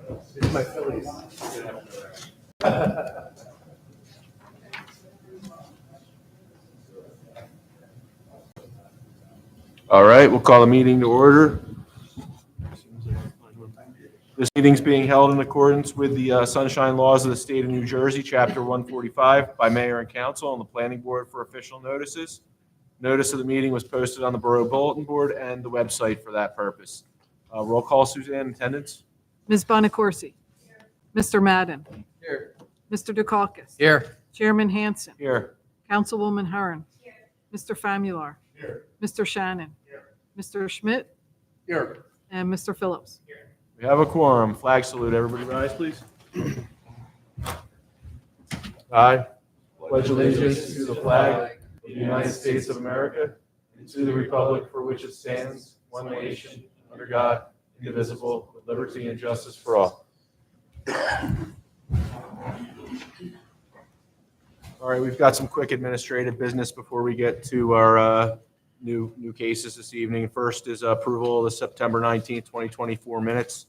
It's my Phillies. All right, we'll call the meeting to order. This meeting is being held in accordance with the sunshine laws of the state of New Jersey, Chapter 145, by mayor and council and the planning board for official notices. Notice of the meeting was posted on the Borough Bulletin Board and the website for that purpose. Roll call, Suzanne, attendance? Ms. Bonacorsi. Mr. Madden. Here. Mr. Dukakis. Here. Chairman Hanson. Here. Councilwoman Herron. Mr. Famular. Here. Mr. Shannon. Mr. Schmidt. Here. And Mr. Phillips. We have a quorum. Flag salute. Everybody rise, please. I pledge allegiance to the flag of the United States of America and to the republic for which it stands, one nation, under God, indivisible, with liberty and justice for all. All right, we've got some quick administrative business before we get to our new cases this evening. First is approval of the September 19th, 2024 minutes.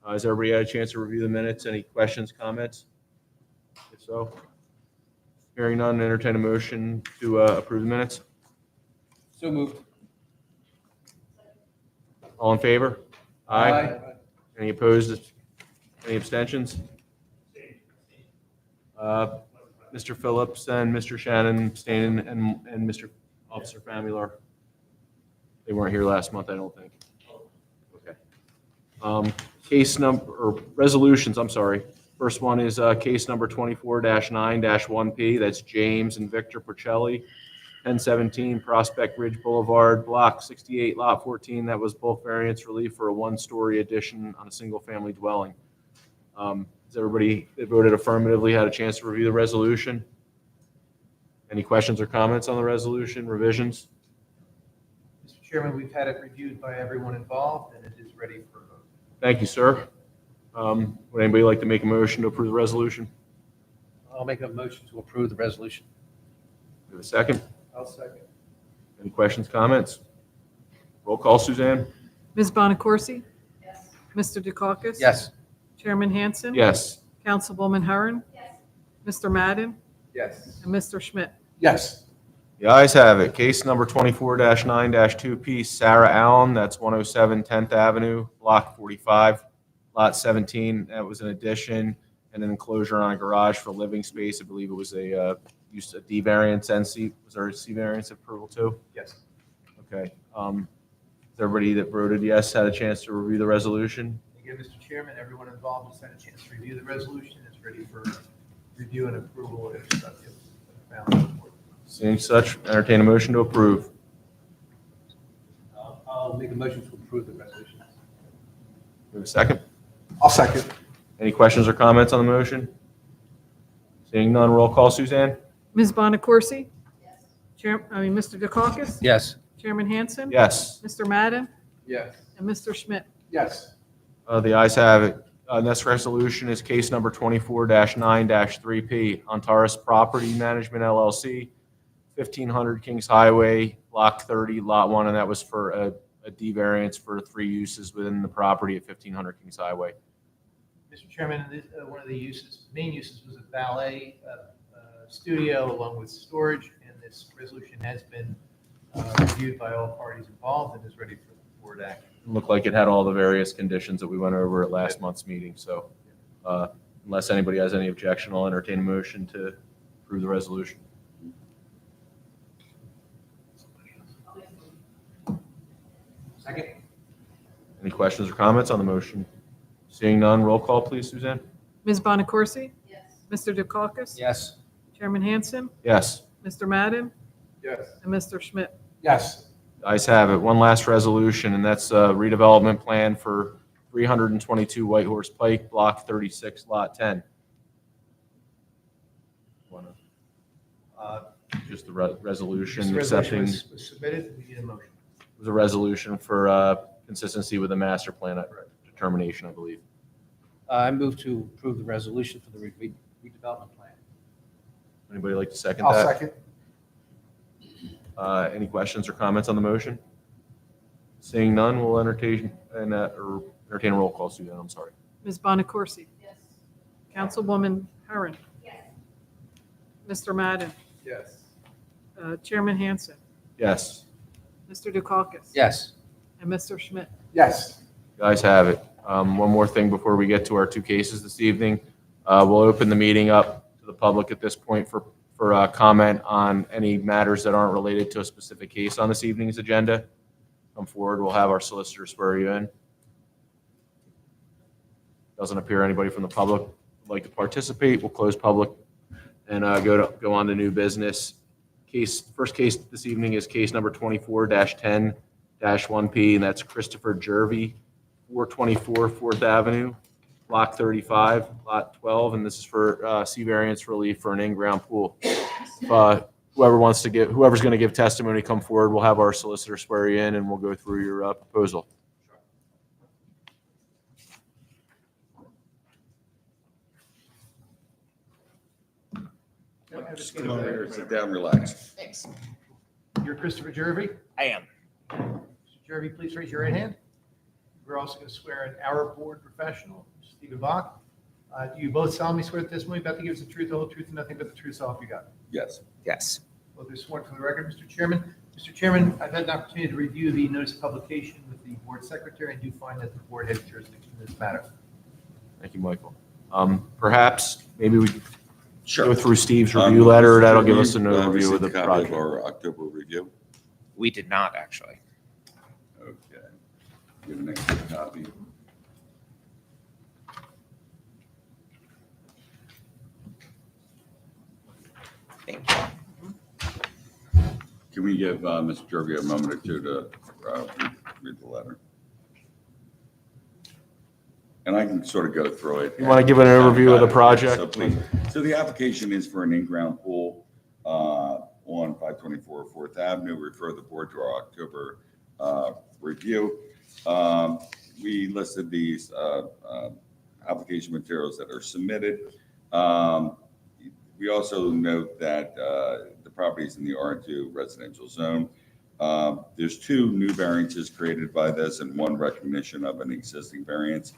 Has everybody had a chance to review the minutes? Any questions, comments? If so, hearing none, entertain a motion to approve the minutes. So moved. All in favor? Any opposed? Any abstentions? Mr. Phillips and Mr. Shannon abstaining, and Mr. Officer Famular. They weren't here last month, I don't think. Okay. Case number, or resolutions, I'm sorry. First one is case number 24-9-1P. That's James and Victor Porcelli, 1017 Prospect Ridge Boulevard, Block 68, Lot 14. That was bulk variance relief for a one-story addition on a single-family dwelling. Has everybody that voted affirmatively had a chance to review the resolution? Any questions or comments on the resolution, revisions? Mr. Chairman, we've had it reviewed by everyone involved, and it is ready for vote. Thank you, sir. Would anybody like to make a motion to approve the resolution? I'll make a motion to approve the resolution. We have a second? I'll second. Any questions, comments? Roll call, Suzanne? Ms. Bonacorsi. Yes. Mr. Dukakis. Yes. Chairman Hanson. Yes. Councilwoman Herron. Yes. Mr. Madden. Yes. And Mr. Schmidt. Yes. The ayes have it. Case number 24-9-2P, Sarah Allen, that's 107 10th Avenue, Block 45, Lot 17. That was an addition and an enclosure on a garage for living space. I believe it was a D variance and C. Was there a C variance approval too? Yes. Okay. Has everybody that voted yes had a chance to review the resolution? Again, Mr. Chairman, everyone involved has had a chance to review the resolution. It's ready for review and approval if found. Seeing such, entertain a motion to approve. I'll make a motion to approve the resolution. We have a second? I'll second. Any questions or comments on the motion? Seeing none, roll call, Suzanne? Ms. Bonacorsi. Yes. Mr. Dukakis. Yes. Chairman Hanson. Yes. Mr. Madden. Yes. And Mr. Schmidt. Yes. The ayes have it. Next resolution is case number 24-9-3P, Antares Property Management LLC, 1500 Kings Highway, Block 30, Lot 1, and that was for a D variance for 3 uses within the property at 1500 Kings Highway. Mr. Chairman, one of the main uses was a ballet studio along with storage, and this resolution has been reviewed by all parties involved and is ready for board action. It looked like it had all the various conditions that we went over at last month's meeting, so unless anybody has any objection, I'll entertain a motion to approve the resolution. Second. Any questions or comments on the motion? Seeing none, roll call, please, Suzanne. Ms. Bonacorsi. Yes. Mr. Dukakis. Yes. Chairman Hanson. Yes. Mr. Madden. Yes. And Mr. Schmidt. Yes. The ayes have it. One last resolution, and that's a redevelopment plan for 322 White Horse Pike, Block 36, Lot 10. Just the resolution This accepting, resolution was submitted. We need a motion. it was a resolution for consistency with the master plan determination, I believe. I move to approve the resolution for the redevelopment plan. Anybody like to second I'll that? second. Any questions or comments on the motion? Seeing none, we'll entertain a roll call, Suzanne, I'm sorry. Ms. Bonaccorsi? Yes. Councilwoman Herron? Yes. Mr. Madden? Yes. Chairman Hansen? Yes. Mr. Dukakis? Yes. And Mr. Schmidt? Yes. Guys have it. One more thing before we get to our two cases this evening. We'll open the meeting up to the public at this point for comment on any matters that aren't related to a specific case on this evening's agenda. Come forward. We'll have our solicitor swear you in. Doesn't appear anybody from the public would like to participate. We'll close public and go on to new business. First case this evening is case number 24-10-1P, and that's Christopher Jervy, 424 4th Avenue, Block 35, Lot 12, and this is for C variance relief for an in-ground pool. Whoever's going to give testimony, come forward. We'll have our solicitor swear you in, and we'll go through your proposal. Just come over here, sit down, relax. Thanks. You're Christopher Jervy? I am. Mr. Jervy, please raise your right hand. We're also going to swear in our board professional, Stephen Bach. Do you both solemnly swear the testimony about to give us the truth, the whole truth, and nothing but the truth, so help you God? Yes. Yes. Both are sworn for the record, Mr. Chairman. Mr. Chairman, I've had an opportunity to review the notice of publication with the board secretary and do find that the board has jurisdiction in this matter. Thank you, Michael. Perhaps maybe we Sure. go through Steve's review letter. That'll give us an overview of Received the a copy project. Our October review. We did not actually. Okay. Get an extra copy. Thank you. Can we give Mr. Jervy a moment or two to read the letter? And I can sort of go through it. You want to give an overview of the project? So please. So the application is for an in-ground pool on 524 4th Avenue. Refer the board to our October review. We listed these application materials that are submitted. We also note that the property is in the R2 residential zone. There's two new variances created by this and one recognition of an existing variance.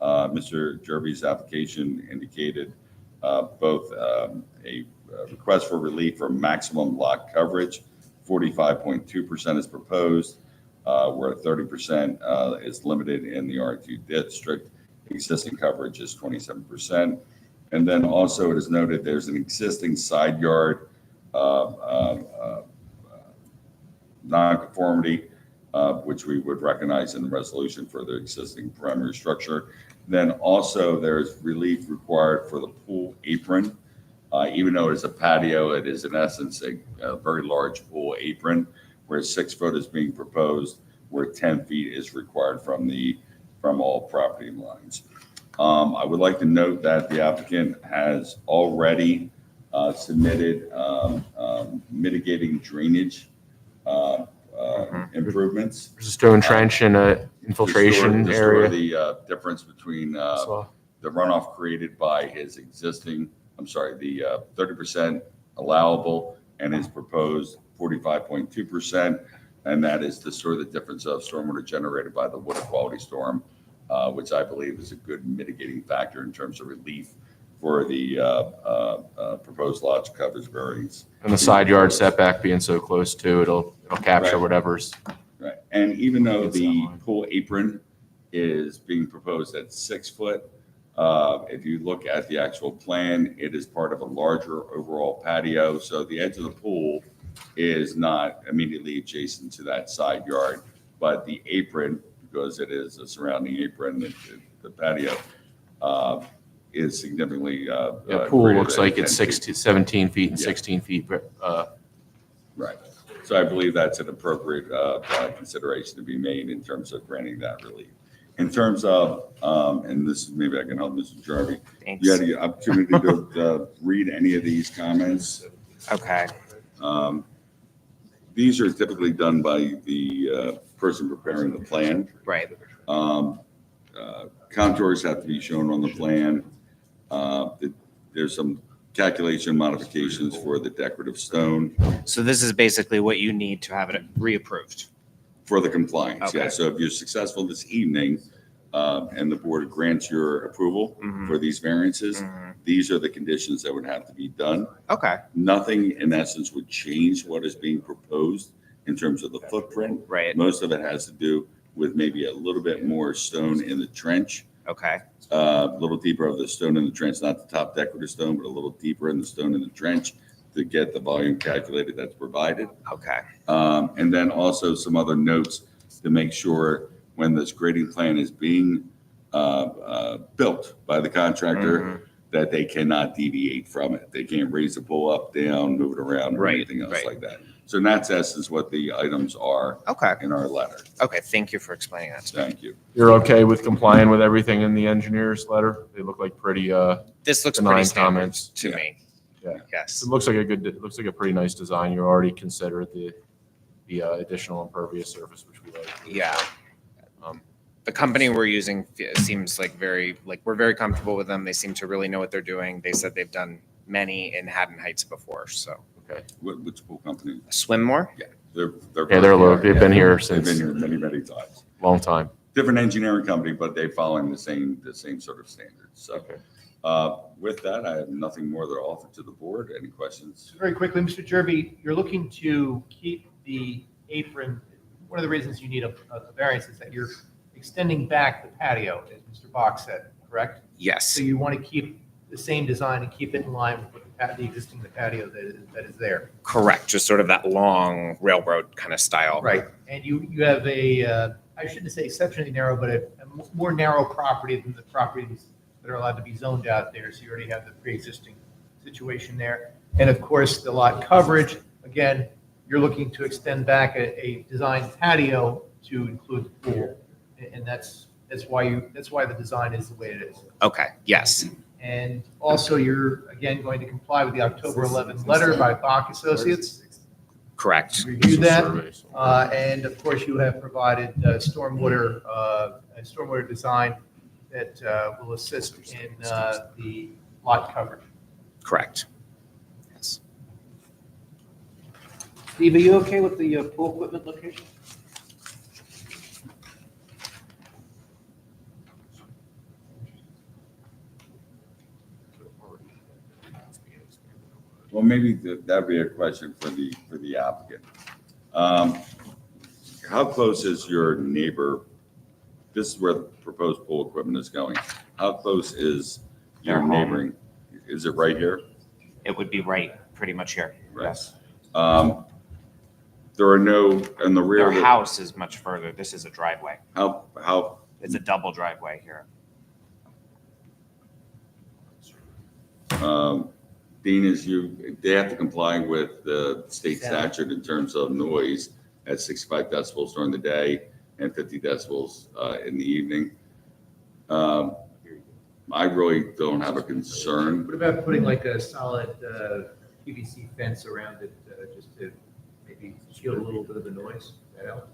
Mr. Jervy's application indicated both a request for relief for maximum lot coverage, 45.2% is proposed, where 30% is limited in the R2 district. Existing coverage is 27%. And then also it is noted there's an existing side yard nonconformity, which we would recognize in the resolution for the existing primary structure. Then also there's relief required for the pool apron. Even though it's a patio, it is in essence a very large pool apron where 6 foot is being proposed, where 10 feet is required from all property lines. I would like to note that the applicant has already submitted mitigating drainage improvements. There's a stone trench and a infiltration to store area. the difference between So, the runoff created by his existing, the 30% allowable and his proposed 45.2%. And that is to store the difference of stormwater generated by the water quality storm, which I believe is a good mitigating factor in terms of relief for the proposed lodge coverage variance. and the side yard setback being so close to it'll capture Right. whatever's. Right, and even though It's the outlined. pool apron is being proposed at 6 foot, if you look at the actual plan, it is part of a larger overall patio. So the edge of the pool is not immediately adjacent to that side yard, but the apron, because it is a surrounding apron, the patio is significantly. Yeah, pool greater looks than like it's 10 feet. 17 feet and Yeah. 16 feet. Right. So I believe that's an appropriate consideration to be made in terms of granting that relief. In terms of, and this is maybe I can help Mr. Jarvie, Thanks. you had the opportunity to read any of these comments. Okay. These are typically done by the person preparing the plan. Right. Contours have to be shown on the plan. There's some calculation modifications for the decorative stone. So this is basically what you need to have it reapproved. For the compliance, Okay. yeah. So if you're successful this evening, and the board grants your approval Mhm. for these variances, Mhm. these are the conditions that would have to be done. Okay, Nothing in essence would change what is being proposed in terms of the footprint. right, Most of it has to do with maybe a little bit more stone in the trench, okay, a little deeper of the stone in the trench, not the top decorative stone, but a little deeper in the stone in the trench to get the volume calculated that's provided. okay, And then also some other notes to make sure when this grading plan is being built by the contractor, Mhm. that they cannot deviate from it. They can't raise the pool up, down, move it around, or Right, anything else right. like that. So in that essence, what the items are okay, in our letter. okay. Thank you for explaining that to me. Thank you. You're okay with complying with everything in the engineer's letter? They look like pretty, This looks Benign pretty standard comments. to Yeah. me. Yeah. Yes. it looks like a pretty nice design. You already considered the additional impervious surface, which we like. Yeah. Um, The company we're using seems like we're very comfortable with them. They seem to really know what they're doing. They said they've done many in Haddon Heights before, so. Okay. Which pool company? Swimmore? They're. Yeah, they're local. They've been here They've been since here many, many times. long time. Different engineering company, but they following the same sort of standards. So Okay. with that, I have nothing more to offer to the board. Any questions? So very quickly, Mr. Jerby, you're looking to keep the apron. One of the reasons you need a variance is that you're extending back the patio, as Mr. Bach said, correct? Yes, So you want to keep the same design and keep it in line with the existing patio that is there. correct. Just sort of that long railroad kind of style. Right. And you have I shouldn't say exceptionally narrow, but a more narrow property than the properties that are allowed to be zoned out there. So you already have the pre-existing situation there. And of course, the lot coverage, again, you're looking to extend back a designed patio to include the pool. And that's why the design is the way it is. Okay, yes, And also, you're, again, going to comply with the October 11th letter by Bach Associates. correct. Review that. Survey, so- And of course, you have provided stormwater, a stormwater design that will assist in the lot coverage. Correct. Yes. Steve, are you okay with the pool equipment location? Well, maybe that'd be a question for the applicant. How close is your neighbor? This is where the proposed pool equipment is going. How close is your Their home. neighboring? Is it right here? It would be right, pretty much here. Right. Yes. There are no, in the rear, Their of the- house is much further. This is a driveway. how, It's a double driveway here. Dean, they have to comply with the state statute in terms of noise at 65 decibels during the day and 50 decibels in the evening. I really don't have a concern. What about putting like a solid PVC fence around it, just to maybe shield a little bit of the noise? That help?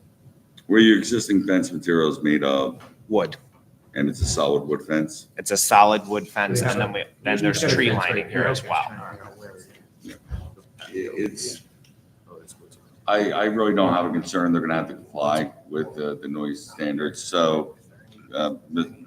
Where your existing fence material is made of, Wood. and it's a solid wood fence, It's a solid wood fence, Yeah. and then there's tree lining here as well. it's, I really don't have a concern. They're gonna have to comply with the noise standards. So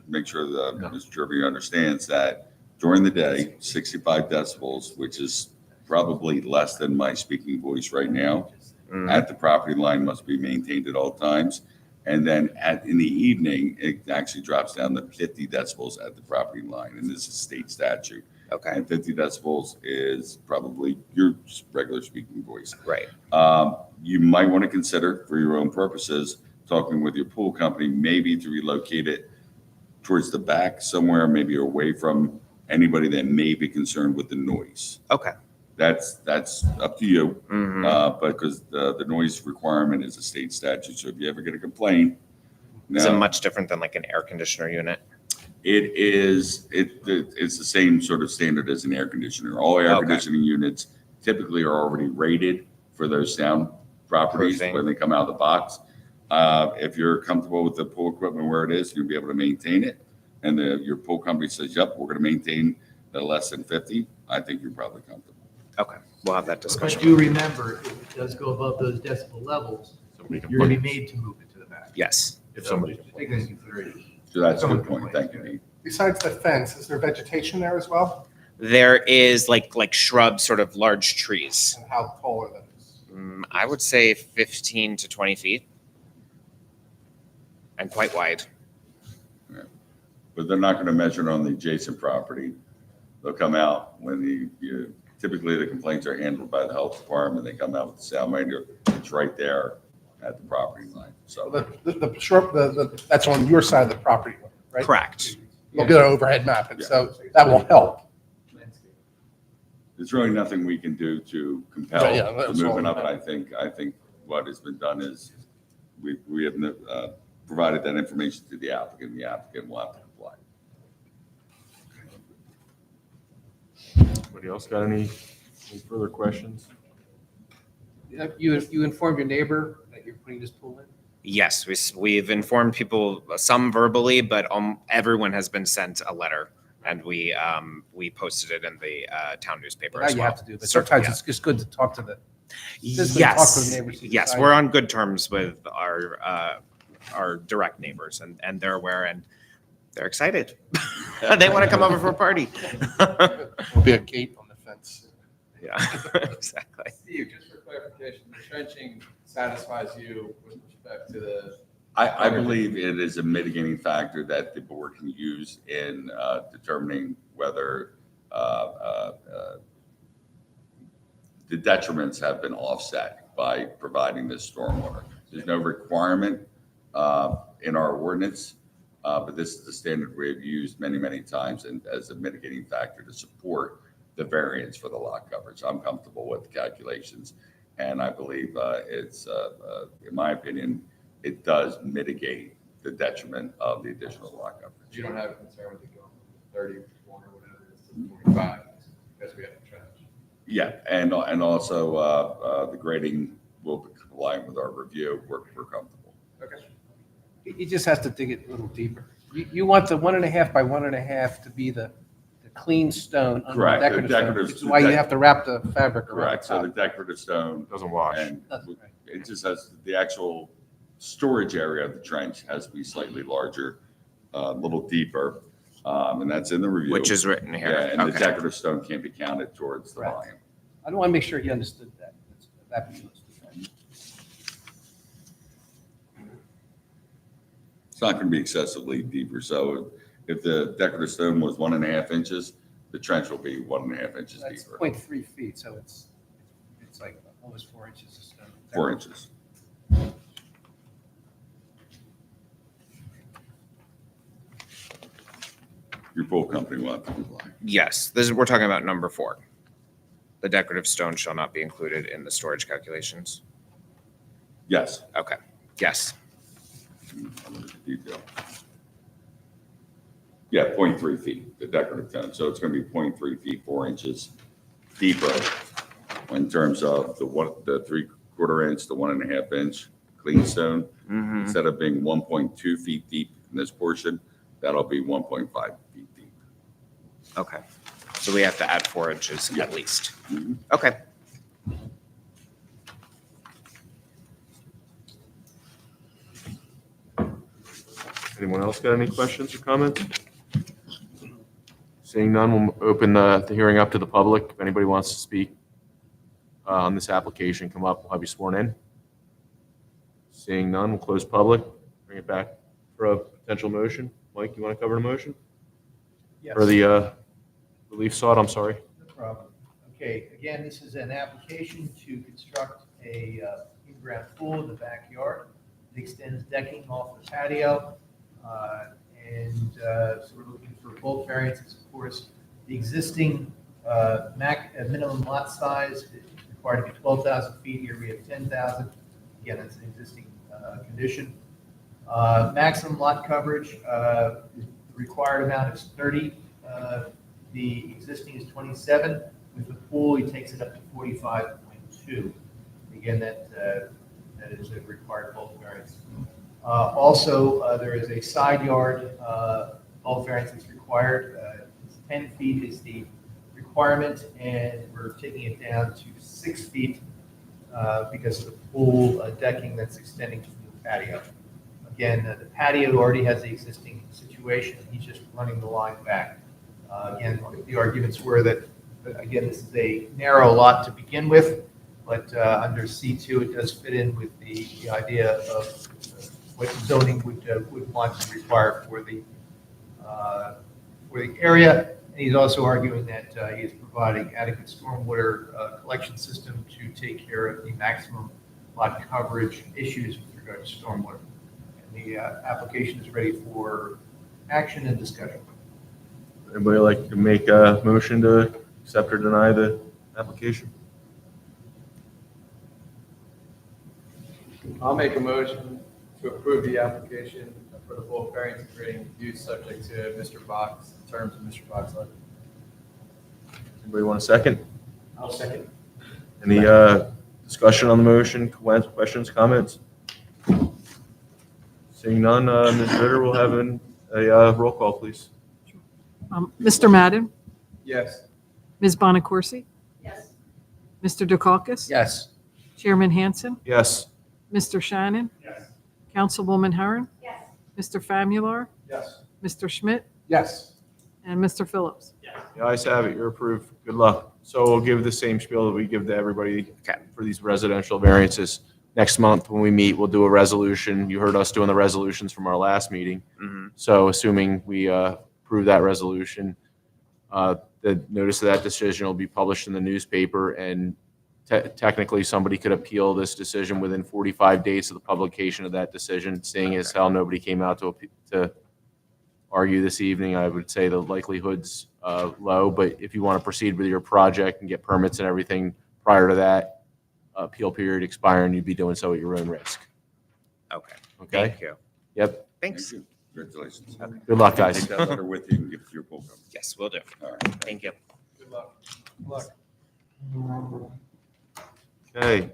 make sure that Mr. Jerby understands that during the day, 65 decibels, which is probably less than my speaking voice right now, Mm, at the property line must be maintained at all times. And then in the evening, it actually drops down to 50 decibels at the property line, and this is state statute. Okay, And 50 decibels is probably your regular speaking voice. right. You might want to consider, for your own purposes, talking with your pool company, maybe to relocate it towards the back somewhere, maybe away from anybody that may be concerned with the noise. Okay. That's up to you. Mhm. But because the noise requirement is a state statute, so if you ever get a complaint, Is it now, much different than like an air conditioner unit? it's the same sort of standard as an air conditioner. All air Okay. conditioning units typically are already rated for those sound properties Proofing. when they come out of the box. If you're comfortable with the pool equipment where it is, you'll be able to maintain it. And your pool company says, yep, we're going to maintain the less than 50, I think you're probably comfortable. Okay, we'll have that But discussion. do remember, if it does go above those decibel levels, Somebody can you're going to put- be made to move it to the back. Yes. If somebody. Take that into consideration. So that's a good point. Thank you, Dean. Besides the fence, is there vegetation there as well? There is like shrubs, sort of large trees. And how tall are those? I would say 15 to 20 feet. And quite wide. But they're not going to measure it on the adjacent property. They'll come out when typically the complaints are handled by the health department. They come out with the salamander. It's right there at the property line. So The shrub, that's on your side of the property, right? Correct. We'll get an overhead map, and so that will help. there's really nothing we can do to compel Yeah, the that's all. movement of it. I think what has been done is we have provided that information to the applicant. The applicant will have to comply. Anybody else got any further questions? You informed your neighbor that you're putting this pool in? Yes, we've informed people, some verbally, but everyone has been sent a letter, and we posted it in the town newspaper Now as you well. have to do, but Certainly, sometimes it's just good to talk to the, just talk to the Yes, neighbors who yes, decide. we're on good terms with our direct neighbors, and they're aware, and they're excited. They want to come over for a party. There'll be a gate on the fence. Yeah, exactly. Steve, just for clarification, the trenching satisfies you with respect to the, I believe it is a mitigating factor that the board can use in determining whether the detriments have been offset by providing this stormwater. There's no requirement in our ordinance, but this is the standard we have used many, many times and as a mitigating factor to support the variance for the lot coverage. I'm comfortable with the calculations, and I believe it's, in my opinion, it does mitigate the detriment of the additional lot coverage. you don't have a concern with it going from 34 or whatever it is to 45 because we have the trench. Yeah, and also the grading will be compliant with our review. We're comfortable. Okay. He just has to dig it a little deeper. You want the 1.5 by 1.5 to be the clean stone under the Correct, the decorative stone, decorative- which is why you have to wrap the fabric around the Correct. So the top. decorative stone Doesn't wash. and That's right. it just has, the actual storage area of the trench has to be slightly larger, a little deeper, and that's in the review. Which is written Yeah, here. and the Okay. decorative stone can't be counted towards the Correct. volume. I don't want to make sure he understood that. That piece. It's not going to be excessively deeper. So if the decorative stone was 1.5 inches, the trench will be 1.5 inches That's deeper, 0.3 feet, so it's like almost 4 inches of stone. 4 inches. Your pool company will have to comply. Yes, we're talking about number 4. The decorative stone shall not be included in the storage calculations. Yes. Okay, yes. I'll look at the detail. Yeah, 0.3 feet, the decorative stone. So it's going to be 0.3 feet, 4 inches deeper in terms of the 3/4 inch, the 1.5 inch clean stone. Mhm. Instead of being 1.2 feet deep in this portion, that'll be 1.5 feet deep. Okay, so we have to add 4 inches Yeah. at least. Mhm. Okay. Anyone else got any questions or comments? Seeing none, we'll open the hearing up to the public. If anybody wants to speak on this application, come up, we'll have you sworn in. Seeing none, we'll close public, bring it back for a potential motion. Mike, you want to cover the motion? Yes. Or the relief sought, I'm sorry. No problem. Okay, again, this is an application to construct a in-ground pool in the backyard. It extends decking off the patio. So we're looking for both variances, of course. The existing minimum lot size is required to be 12,000 feet. Here we have 10,000. Again, that's an existing condition. Maximum lot coverage, the required amount is 30. The existing is 27. With the pool, he takes it up to 45.2. Again, that is a required bulk variance. Also, there is a side yard, bulk variance is required. 10 feet is the requirement, and we're taking it down to 6 feet because of the pool decking that's extending to the patio. Again, the patio already has the existing situation, he's just running the line back. Again, the arguments were that, again, this is a narrow lot to begin with, but under C2, it does fit in with the idea of what zoning would want to require for the area. And he's also arguing that he is providing adequate stormwater collection system to take care of the maximum lot coverage issues with regard to stormwater. And the application is ready for action and discussion. Anybody like to make a motion to accept or deny the application? I'll make a motion to approve the application for the bulk variance grading use subject to Mr. Bach's, terms of Mr. Bach's letter. Anybody want a second? I'll second. Any discussion on the motion, questions, comments? Seeing none, Ms. Ritter will have a roll call, please. Mr. Madden, Yes. Ms. Bonaccorsi, Yes. Mr. Dukakis, Yes. Chairman Hansen, Yes. Mr. Shannon, Yes. Councilwoman Herron, Yes. Mr. Famularo, Yes. Mr. Schmidt, Yes. and Mr. Phillips. The ayes have it, you're approved. Good luck. So we'll give the same spiel that we give to everybody Okay. for these residential variances. Next month, when we meet, we'll do a resolution. You heard us doing the resolutions from our last meeting. Mhm. So assuming we approve that resolution, the notice of that decision will be published in the newspaper, and technically, somebody could appeal this decision within 45 days of the publication of that decision. Seeing as how nobody came out to argue this evening, I would say the likelihood's low, but if you want to proceed with your project and get permits and everything prior to that appeal period expiring, you'd be doing so at your own risk. Okay. Okay? Thank you. Yep. Thanks. Thank you. Congratulations. Good luck, guys. Take that letter with you and give it to your pool company. Yes, we'll do. All right. Thank you. Good luck. Good luck. Okay,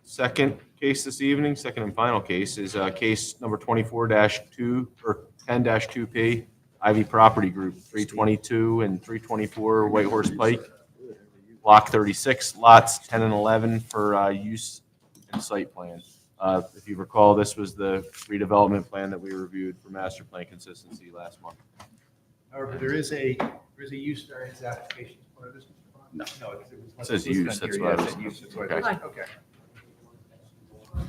second case this evening, second and final case is case number 24-2 or 10-2P, Ivy Property Group, 322 and 324 White Horse Pike, Block 36, lots 10 and 11 for use and site plan. If you recall, this was the redevelopment plan that we reviewed for master plan consistency last month. However, there is a use variance application as part of this, Mr. Bond? No. It says use, that's what I was- Okay. Okay.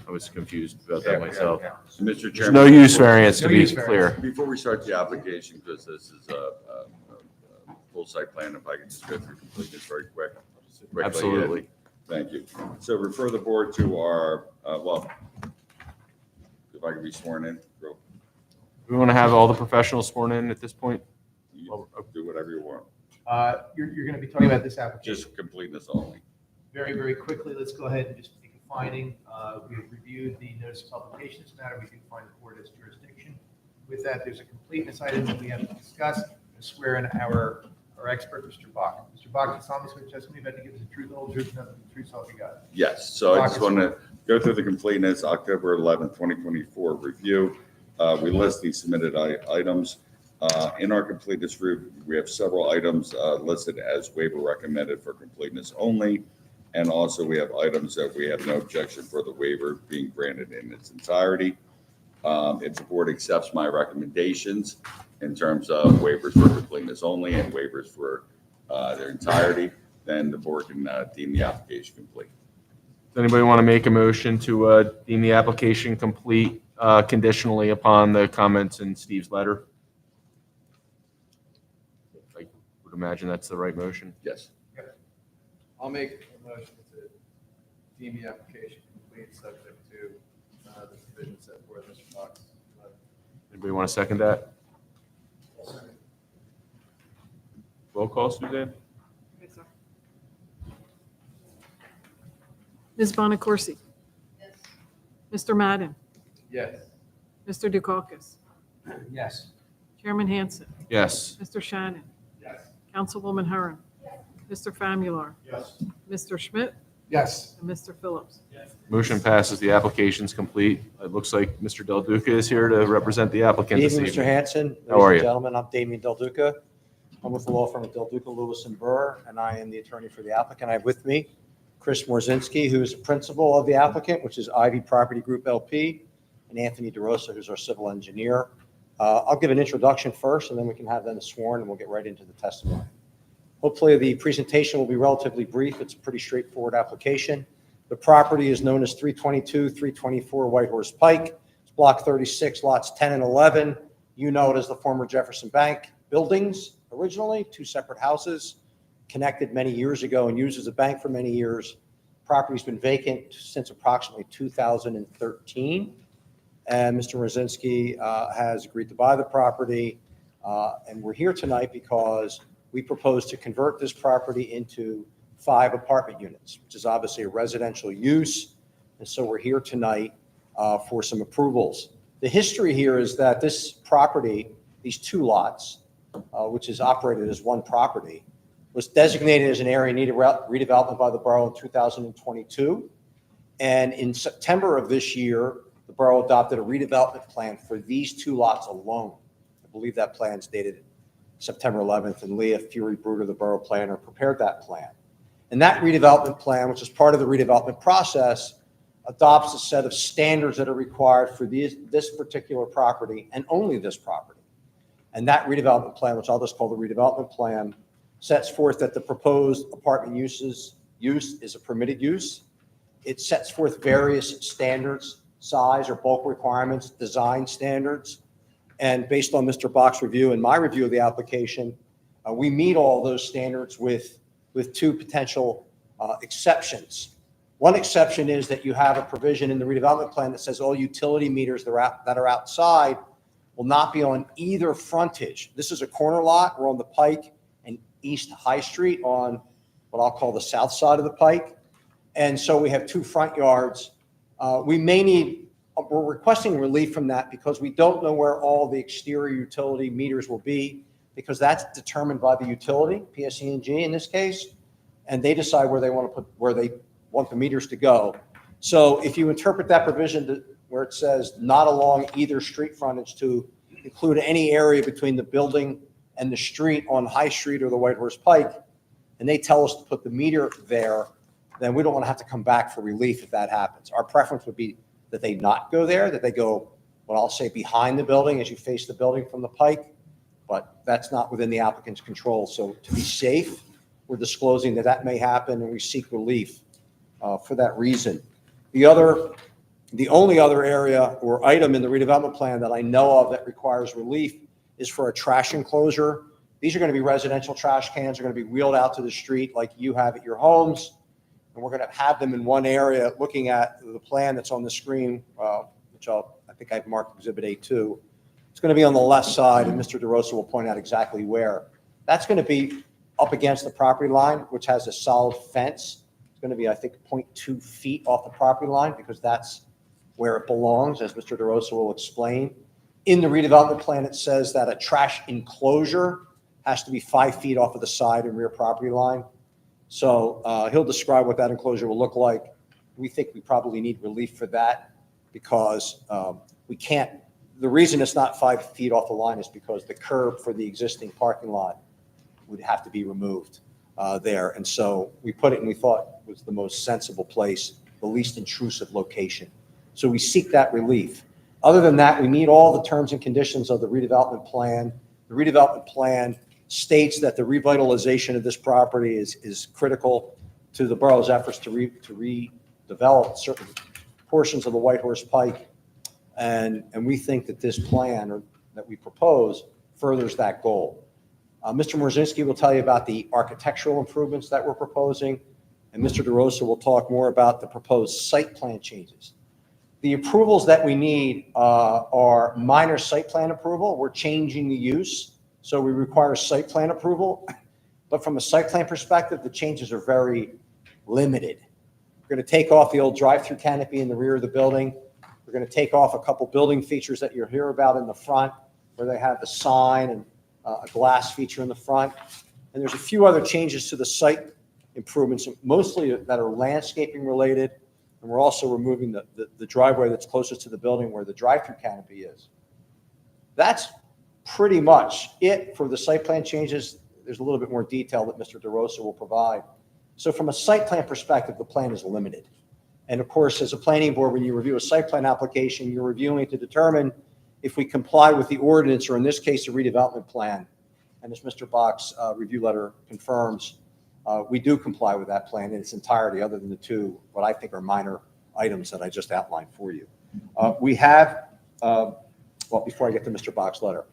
I was confused about that myself. So, Mr. There's Chairman. no use variance, to No be use variance. clear. Before we start the application, because this is a full site plan, if I could just go through completeness very quickly. Absolutely. Thank you. So refer the board to our, well, if I could be sworn in, real- We want to have all the professionals sworn in at this point? you do whatever you want, You're going to be talking about this application. just completeness only. Very, very quickly, let's go ahead and just make a finding. We have reviewed the notice of publication of this matter. We do find the board has jurisdiction. With that, there's a completeness item that we have to discuss. I swear in our expert, Mr. Bach. Mr. Bach, you solemnly swear testimony about to give us the truth, the whole truth, nothing but the truth, so help you God. Yes, so I just want to go through the completeness, October 11th, 2024 review. We list the submitted items. In our completeness review, we have several items listed as waiver recommended for completeness only. And also we have items that we have no objection for the waiver being granted in its entirety. If the board accepts my recommendations in terms of waivers for completeness only and waivers for their entirety, then the board can deem the application complete. Does anybody want to make a motion to deem the application complete conditionally upon the comments in Steve's letter? I would imagine that's the right motion. Yes. I'll make a motion to deem the application complete, subject to the provisions set forth in Mr. Bach's letter. Anybody want to second that? Roll call, Suzanne? Ms. Bonaccorsi, Yes. Mr. Madden, Yes. Mr. Dukakis, Yes. Chairman Hansen, Yes. Mr. Shannon, Yes. Councilwoman Herron, Mr. Famularo, Yes. Mr. Schmidt, Yes. and Mr. Phillips. Motion passes. The application's complete. It looks like Mr. Del Duca is here to represent the applicant this Evening, Mr. evening. Hanson. How are Ladies you? and gentlemen, I'm Damian Del Duca. I'm with the law firm of Del Duca, Lewis and Burr, and I am the attorney for the applicant. I have with me Chris Morzinski, who is the principal of the applicant, which is Ivy Property Group LP. and Anthony DeRosa, who's our civil engineer. I'll give an introduction first, and then we can have them sworn, and we'll get right into the testimony. Hopefully, the presentation will be relatively brief. It's a pretty straightforward application. The property is known as 322, 324 White Horse Pike. It's Block 36, lots 10 and 11. You know it as the former Jefferson Bank buildings originally, two separate houses, connected many years ago and used as a bank for many years. Property's been vacant since approximately 2013. And Mr. Mrozinski has agreed to buy the property. And we're here tonight because we propose to convert this property into 5 apartment units, which is obviously a residential use. And so we're here tonight for some approvals. The history here is that this property, these 2 lots, which is operated as one property, was designated as an area needed redevelopment by the borough in 2022. And in September of this year, the borough adopted a redevelopment plan for these 2 lots alone. I believe that plan is dated September 11th, and Leah Fury-Bruder, the borough planner, prepared that plan. And that redevelopment plan, which is part of the redevelopment process, adopts a set of standards that are required for this particular property and only this property. And that redevelopment plan, which I'll just call the redevelopment plan, sets forth that the proposed apartment use is a permitted use. It sets forth various standards, size or bulk requirements, design standards. And based on Mr. Bach's review and my review of the application, we meet all those standards with 2 potential exceptions. One exception is that you have a provision in the redevelopment plan that says all utility meters that are outside will not be on either frontage. This is a corner lot. We're on the Pike and East High Street on what I'll call the south side of the Pike. And so we have 2 front yards. We're requesting relief from that because we don't know where all the exterior utility meters will be, because that's determined by the utility, PSE&G in this case, and they decide where they want the meters to go. So if you interpret that provision where it says not along either street frontage to include any area between the building and the street on High Street or the White Horse Pike, and they tell us to put the meter there, then we don't want to have to come back for relief if that happens. Our preference would be that they not go there, that they go, what I'll say, behind the building as you face the building from the Pike, but that's not within the applicant's control. So to be safe, we're disclosing that that may happen, and we seek relief for that reason. The only other area or item in the redevelopment plan that I know of that requires relief is for a trash enclosure. These are going to be residential trash cans. They're going to be wheeled out to the street like you have at your homes. And we're going to have them in one area. Looking at the plan that's on the screen, which I think I've marked Exhibit A2. It's going to be on the left side, and Mr. DeRosa will point out exactly where. That's going to be up against the property line, which has a solid fence. It's going to be, I think, 0.2 feet off the property line, because that's where it belongs, as Mr. DeRosa will explain. In the redevelopment plan, it says that a trash enclosure has to be 5 feet off of the side and rear property line. So he'll describe what that enclosure will look like. We think we probably need relief for that, because we can't, the reason it's not 5 feet off the line is because the curb for the existing parking lot would have to be removed there. And so we put it, and we thought was the most sensible place, the least intrusive location. So we seek that relief. Other than that, we meet all the terms and conditions of the redevelopment plan. The redevelopment plan states that the revitalization of this property is critical to the borough's efforts to redevelop certain portions of the White Horse Pike. And we think that this plan that we propose furthers that goal. Mr. Mrozinski will tell you about the architectural improvements that we're proposing, and Mr. DeRosa will talk more about the proposed site plan changes. The approvals that we need are minor site plan approval. We're changing the use, so we require site plan approval. But from a site plan perspective, the changes are very limited. We're going to take off the old drive-through canopy in the rear of the building. We're going to take off a couple building features that you'll hear about in the front, where they have the sign and a glass feature in the front. And there's a few other changes to the site improvements, mostly that are landscaping related. And we're also removing the driveway that's closest to the building where the drive-through canopy is. That's pretty much it for the site plan changes. There's a little bit more detail that Mr. DeRosa will provide. So from a site plan perspective, the plan is limited. And of course, as a planning board, when you review a site plan application, you're reviewing it to determine if we comply with the ordinance, or in this case, a redevelopment plan. And as Mr. Bach's review letter confirms, we do comply with that plan in its entirety, other than the two, what I think are minor items that I just outlined for you. We have, well, before I get to Mr. Bach's letter,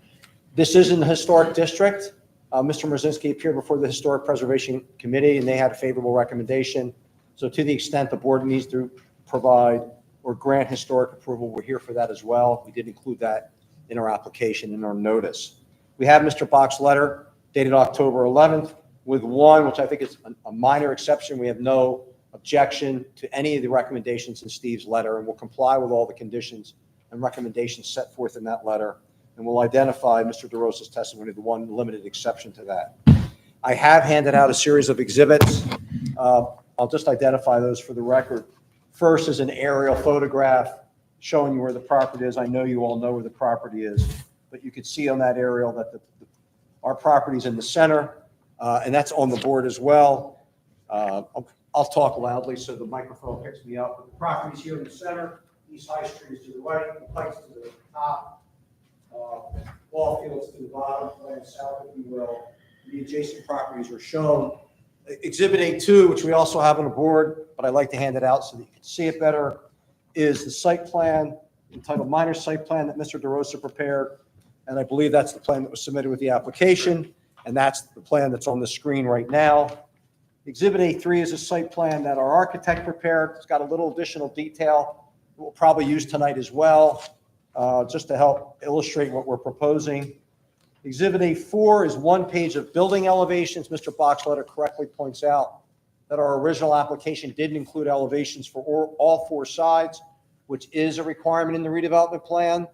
this is in the historic district. Mr. Mrozinski appeared before the Historic Preservation Committee, and they had a favorable recommendation. So to the extent the board needs to provide or grant historic approval, we're here for that as well. We did include that in our application, in our notice. We have Mr. Bach's letter dated October 11th, with one, which I think is a minor exception. We have no objection to any of the recommendations in Steve's letter, and we'll comply with all the conditions and recommendations set forth in that letter. And we'll identify Mr. DeRosa's testimony, the one limited exception to that. I have handed out a series of exhibits. I'll just identify those for the record. First is an aerial photograph showing you where the property is. I know you all know where the property is, but you can see on that aerial that our property is in the center, and that's on the board as well. I'll talk loudly so the microphone picks me up. The property's here in the center. East High Street is to the right, the Pikes to the top, ball fields to the bottom, and south, if you will. The adjacent properties are shown. Exhibit A2, which we also have on the board, but I like to hand it out so that you can see it better, is the site plan entitled Minor Site Plan that Mr. DeRosa prepared. And I believe that's the plan that was submitted with the application. And that's the plan that's on the screen right now. Exhibit A3 is a site plan that our architect prepared. It's got a little additional detail we'll probably use tonight as well, just to help illustrate what we're proposing. Exhibit A4 is one page of building elevations. Mr. Bach's letter correctly points out that our original application didn't include elevations for all four sides, which is a requirement in the redevelopment plan.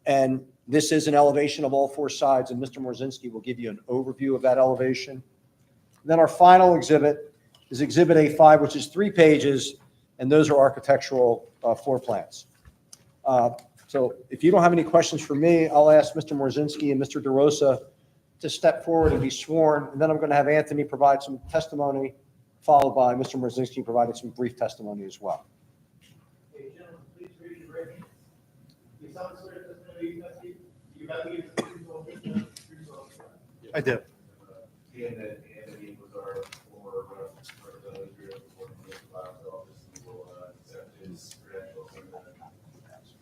And this is an elevation of all four sides, and Mr. Mrozinski will give you an overview of that elevation. Then our final exhibit is Exhibit A5, which is 3 pages, and those are architectural floor plans. So if you don't have any questions for me, I'll ask Mr. Mrozinski and Mr. DeRosa to step forward and be sworn, and then I'm going to have Anthony provide some testimony, followed by Mr. Mrozinski providing some brief testimony as well. Okay, gentlemen, please raise your right hand. You solemnly swear that testimony you have to give the truth, the whole truth, and nothing but the truth, so help you God? I do. And that Anthony was our former representative here before the municipal office, and will accept his credentials in the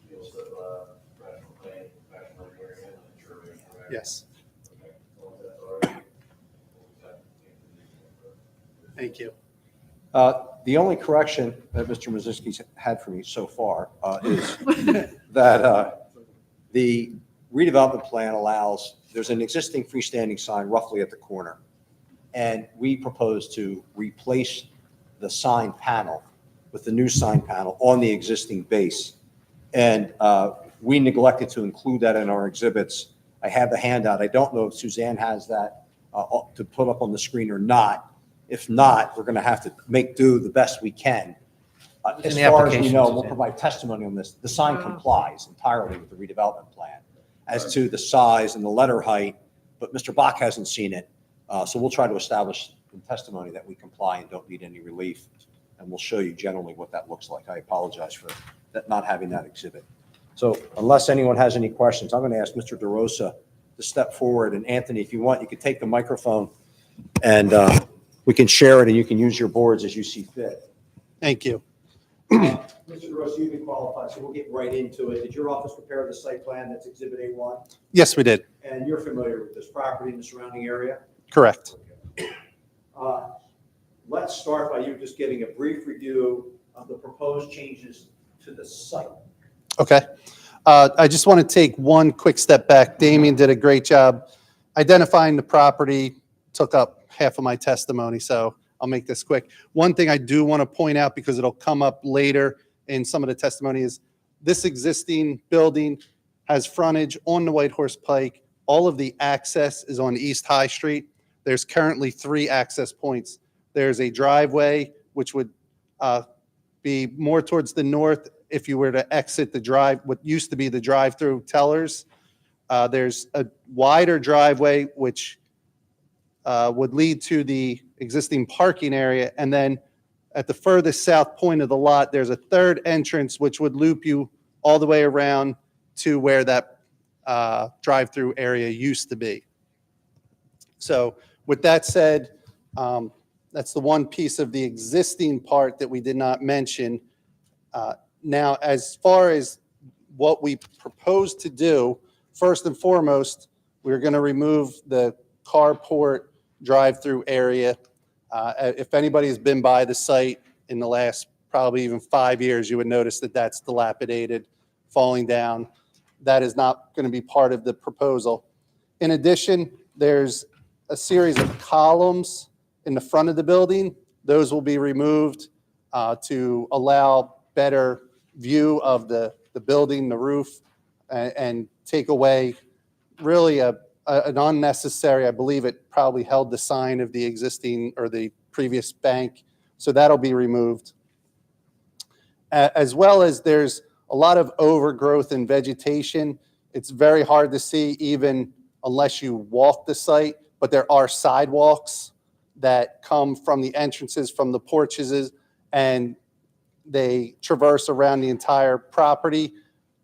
fields of professional planning, professional engineering, and insurance, correct? Yes, Okay, as long as that's all right, we'll accept Anthony. thank you. The only correction that Mr. Mrozinski's had for me so far is that the redevelopment plan allows, there's an existing freestanding sign roughly at the corner, and we propose to replace the sign panel with the new sign panel on the existing base. And we neglected to include that in our exhibits. I have the handout. I don't know if Suzanne has that to put up on the screen or not. If not, we're going to have to make do the best we can. As the far as we application, know, we'll Suzanne. provide testimony on this. The sign complies entirely with the redevelopment plan as to the size and the letter height, but Mr. Bach hasn't seen it. So we'll try to establish in testimony that we comply and don't need any relief. And we'll show you generally what that looks like. I apologize for that, not having that exhibit. So unless anyone has any questions, I'm going to ask Mr. DeRosa to step forward. And Anthony, if you want, you could take the microphone and we can share it and you can use your boards as you see fit. Thank you. Mr. DeRosa, you've been qualified, so we'll get right into it. Did your office prepare the site plan that's Exhibit A1? Yes, we did. And you're familiar with this property and the surrounding area? Correct. Let's start by you just giving a brief review of the proposed changes to the site. Okay. I just want to take one quick step back. Damien did a great job identifying the property, took up half of my testimony, so I'll make this quick. One thing I do want to point out, because it'll come up later in some of the testimony, is this existing building has frontage on the White Horse Pike. All of the access is on East High Street. There's currently 3 access points. There's a driveway, which would be more towards the north if you were to exit the drive, what used to be the drive-through tellers. There's a wider driveway, which would lead to the existing parking area. And then at the furthest south point of the lot, there's a third entrance which would loop you all the way around to where that drive-through area used to be. So with that said, that's the one piece of the existing part that we did not mention. Now, as far as what we propose to do, first and foremost, we're going to remove the carport drive-through area. If anybody has been by the site in the last probably even 5 years, you would notice that that's dilapidated, falling down. That is not going to be part of the proposal. In addition, there's a series of columns in the front of the building. Those will be removed to allow better view of the building, the roof, and take away really an unnecessary, I believe it probably held the sign of the existing or the previous bank. So that'll be removed. As well as there's a lot of overgrowth and vegetation. It's very hard to see even unless you walk the site, but there are sidewalks that come from the entrances, from the porches, and they traverse around the entire property.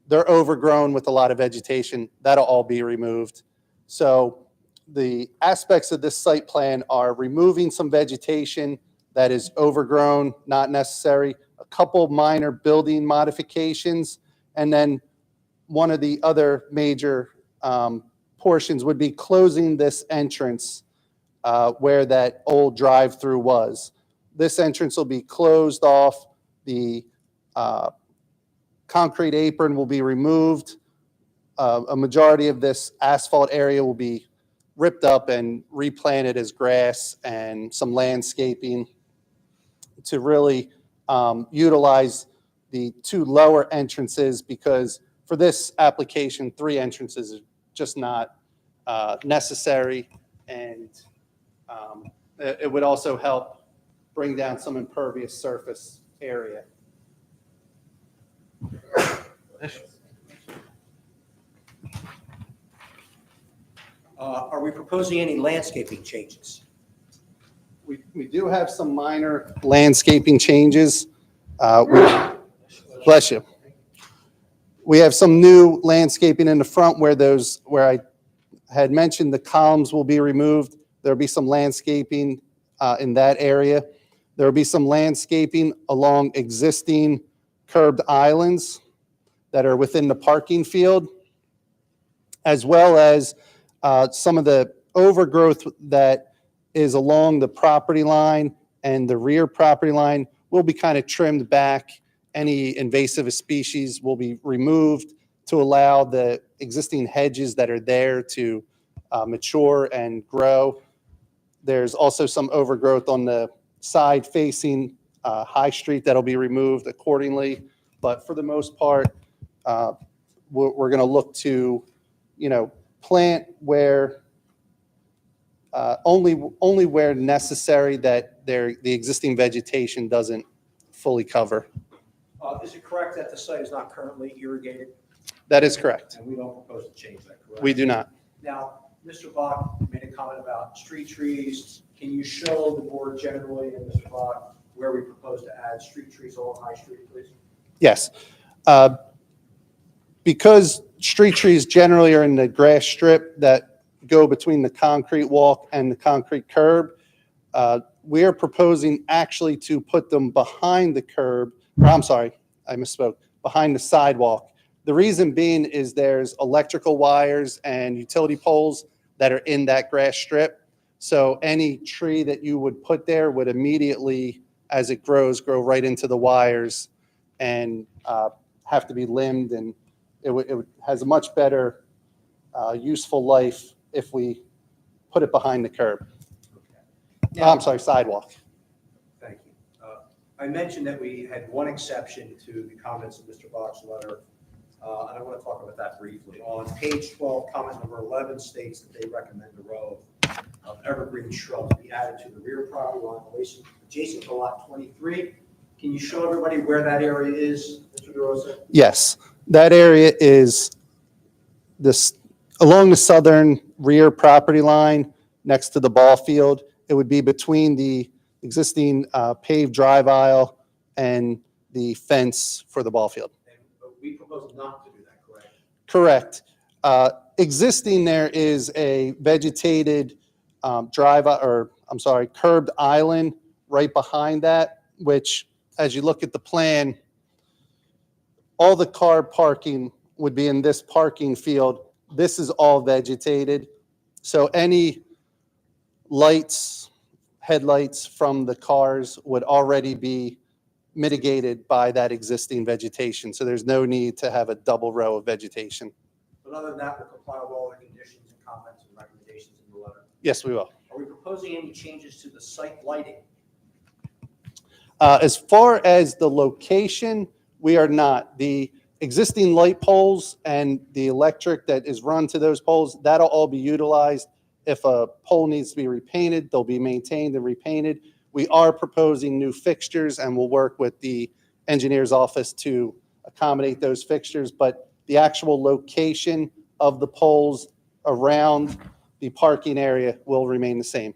They're overgrown with a lot of vegetation. That'll all be removed. So the aspects of this site plan are removing some vegetation that is overgrown, not necessary, a couple minor building modifications, and then one of the other major portions would be closing this entrance where that old drive-through was. This entrance will be closed off. The concrete apron will be removed. A majority of this asphalt area will be ripped up and replanted as grass and some landscaping to really utilize the two lower entrances, because for this application, 3 entrances is just not necessary, and it would also help bring down some impervious surface area. Are we proposing any landscaping changes? We do have some minor landscaping changes. Bless you. We have some new landscaping in the front where I had mentioned the columns will be removed. There'll be some landscaping in that area. There'll be some landscaping along existing curbed islands that are within the parking field, as well as some of the overgrowth that is along the property line and the rear property line will be kind of trimmed back. Any invasive species will be removed to allow the existing hedges that are there to mature and grow. There's also some overgrowth on the side facing High Street that'll be removed accordingly. But for the most part, we're going to look to, plant where only where necessary, that the existing vegetation doesn't fully cover. Is it correct that the site is not currently irrigated? That is correct. And we don't propose to change that, correct? We do not. Now, Mr. Bach made a comment about street trees. Can you show the board generally, and Mr. Bach, where we propose to add street trees along High Street, please? Yes. Because street trees generally are in the grass strip that go between the concrete walk and the concrete curb, we are proposing actually to put them behind the curb. I'm sorry, I misspoke, behind the sidewalk. The reason being is there's electrical wires and utility poles that are in that grass strip. So any tree that you would put there would immediately, as it grows, grow right into the wires and have to be limbed, and it has a much better useful life if we put it behind the curb. I'm sorry, sidewalk. Thank you. I mentioned that we had one exception to the comments of Mr. Bach's letter, and I want to talk about that briefly. On page 12, comment number 11 states that they recommend a row of evergreen shrubs be added to the rear property line adjacent to lot 23. Can you show everybody where that area is, Mr. DeRosa? Yes, that area is along the southern rear property line next to the ball field. It would be between the existing paved drive aisle, and the fence for the ball field. And we propose not to do that, correct? Correct. Existing there is a vegetated curbed island right behind that, which, as you look at the plan, all the car parking would be in this parking field. This is all vegetated. So any lights, headlights from the cars would already be mitigated by that existing vegetation. So there's no need to have a double row of vegetation. But other than that, we'll comply with all the conditions and comments and recommendations in the letter. Yes, we will. Are we proposing any changes to the site lighting? As far as the location, we are not. The existing light poles and the electric that is run to those poles, that'll all be utilized. If a pole needs to be repainted, they'll be maintained and repainted. We are proposing new fixtures, and we'll work with the engineer's office to accommodate those fixtures, but the actual location of the poles around the parking area will remain the same.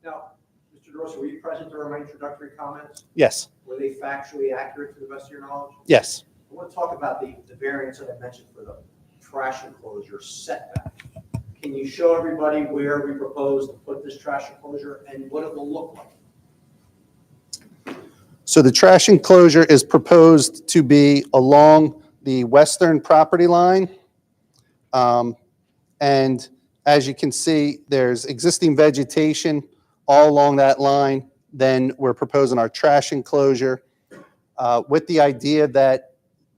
Now, Mr. DeRosa, were you present during my introductory comments? Yes, Were they factually accurate to the best of your knowledge? yes. I want to talk about the variance that I mentioned for the trash enclosure setback. Can you show everybody where we propose to put this trash enclosure and what it will look like? So the trash enclosure is proposed to be along the western property line. And as you can see, there's existing vegetation all along that line. Then we're proposing our trash enclosure with the idea that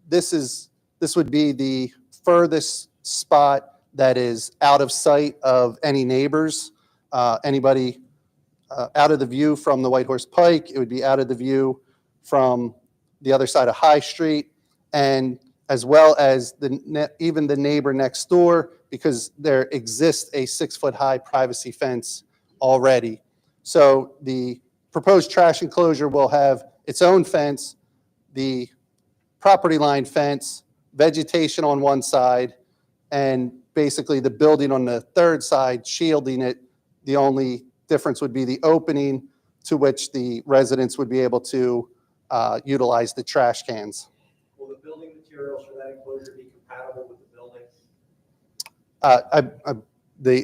this would be the furthest spot that is out of sight of any neighbors, anybody out of the view from the White Horse Pike. It would be out of the view from the other side of High Street, and as well as even the neighbor next door, because there exists a 6-foot-high privacy fence already. So the proposed trash enclosure will have its own fence, the property line fence, vegetation on one side, and basically the building on the third side shielding it. The only difference would be the opening to which the residents would be able to utilize the trash cans. Will the building materials for that enclosure be compatible with the building?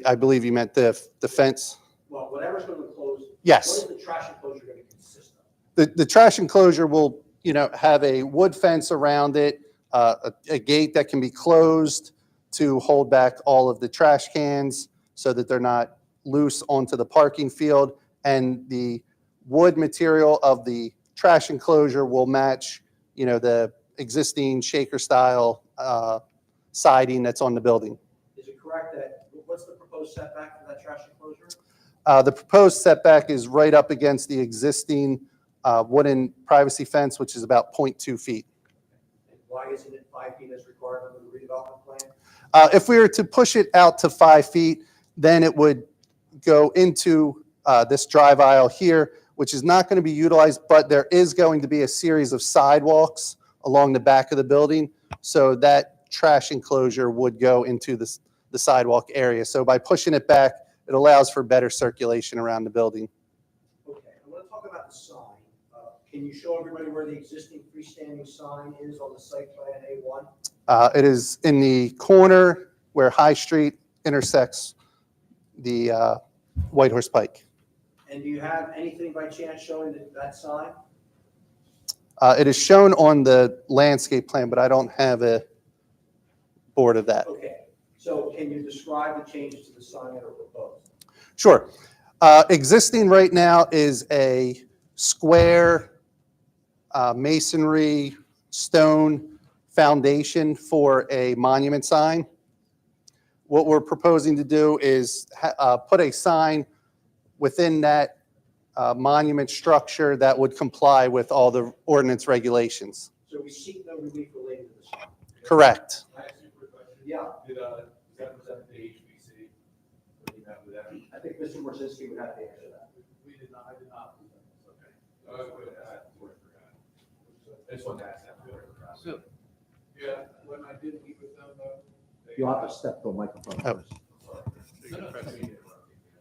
I believe you meant the fence. Well, whatever's going to enclose. Yes. What is the trash enclosure going to consist of? The trash enclosure will, have a wood fence around it, a gate that can be closed to hold back all of the trash cans so that they're not loose onto the parking field. And the wood material of the trash enclosure will match, the existing shaker style siding that's on the building. Is it correct that, what's the proposed setback for that trash enclosure? The proposed setback is right up against the existing wooden privacy fence, which is about 0.2 feet. And why isn't it 5 feet as required under the redevelopment plan? If we were to push it out to 5 feet, then it would go into this drive aisle here, which is not going to be utilized, but there is going to be a series of sidewalks along the back of the building. So that trash enclosure would go into the sidewalk area. So by pushing it back, it allows for better circulation around the building. Okay, I want to talk about the sign. Can you show everybody where the existing freestanding sign is on the site plan A1? It is in the corner where High Street intersects the White Horse Pike. And do you have anything by chance showing that sign? It is shown on the landscape plan, but I don't have a board of that. Okay, so can you describe the changes to the sign that are proposed? Sure. Existing right now is a square masonry stone foundation for a monument sign. What we're proposing to do is put a sign within that monument structure that would comply with all the ordinance regulations. So we seek no relief related to the sign? Correct. I asked you a quick question. Yeah, Did, that present the HBC? When you met with them? I think Mr. Morzinski would have to answer that. We did not, I did not. Okay. I just wanted to ask that. So, Yeah, when I did meet with them, though. You'll have to step to the microphone Oh. first.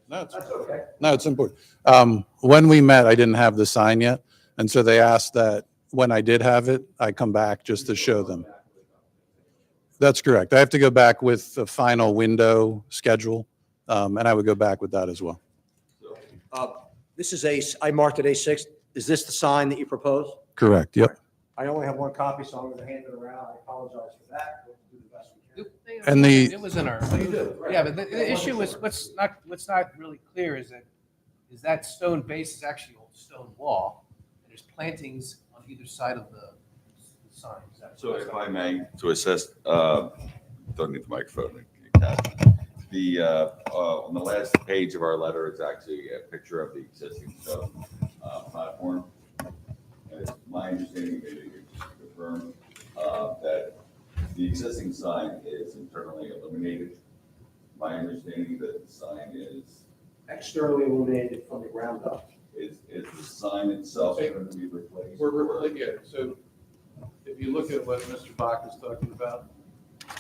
No, No, it's, That's okay. no, it's important. When we met, I didn't have the sign yet. And so they asked that when I did have it, I come back just to show them. That's correct. I have to go back with the final window schedule, and I would go back with that as well. This is I marked it A6. Is this the sign that you propose? Correct. Yep. I only have one copy, so I'm going to hand it around. I apologize for that. We'll do the best we can. And the, It was in our, Oh, you do? yeah, but the issue is, what's not really clear is that stone base is actually a stone wall, and there's plantings on either side of the sign. Is that- So if I may, to assist, don't need the microphone. The, on the last page of our letter, it's actually a picture of the existing stone platform. And it's my understanding, maybe you can just confirm, that the existing sign is internally illuminated. My understanding that the sign is Externally illuminated from the ground up. is the sign itself going to be replaced? yeah, so if you look at what Mr. Bach is talking about,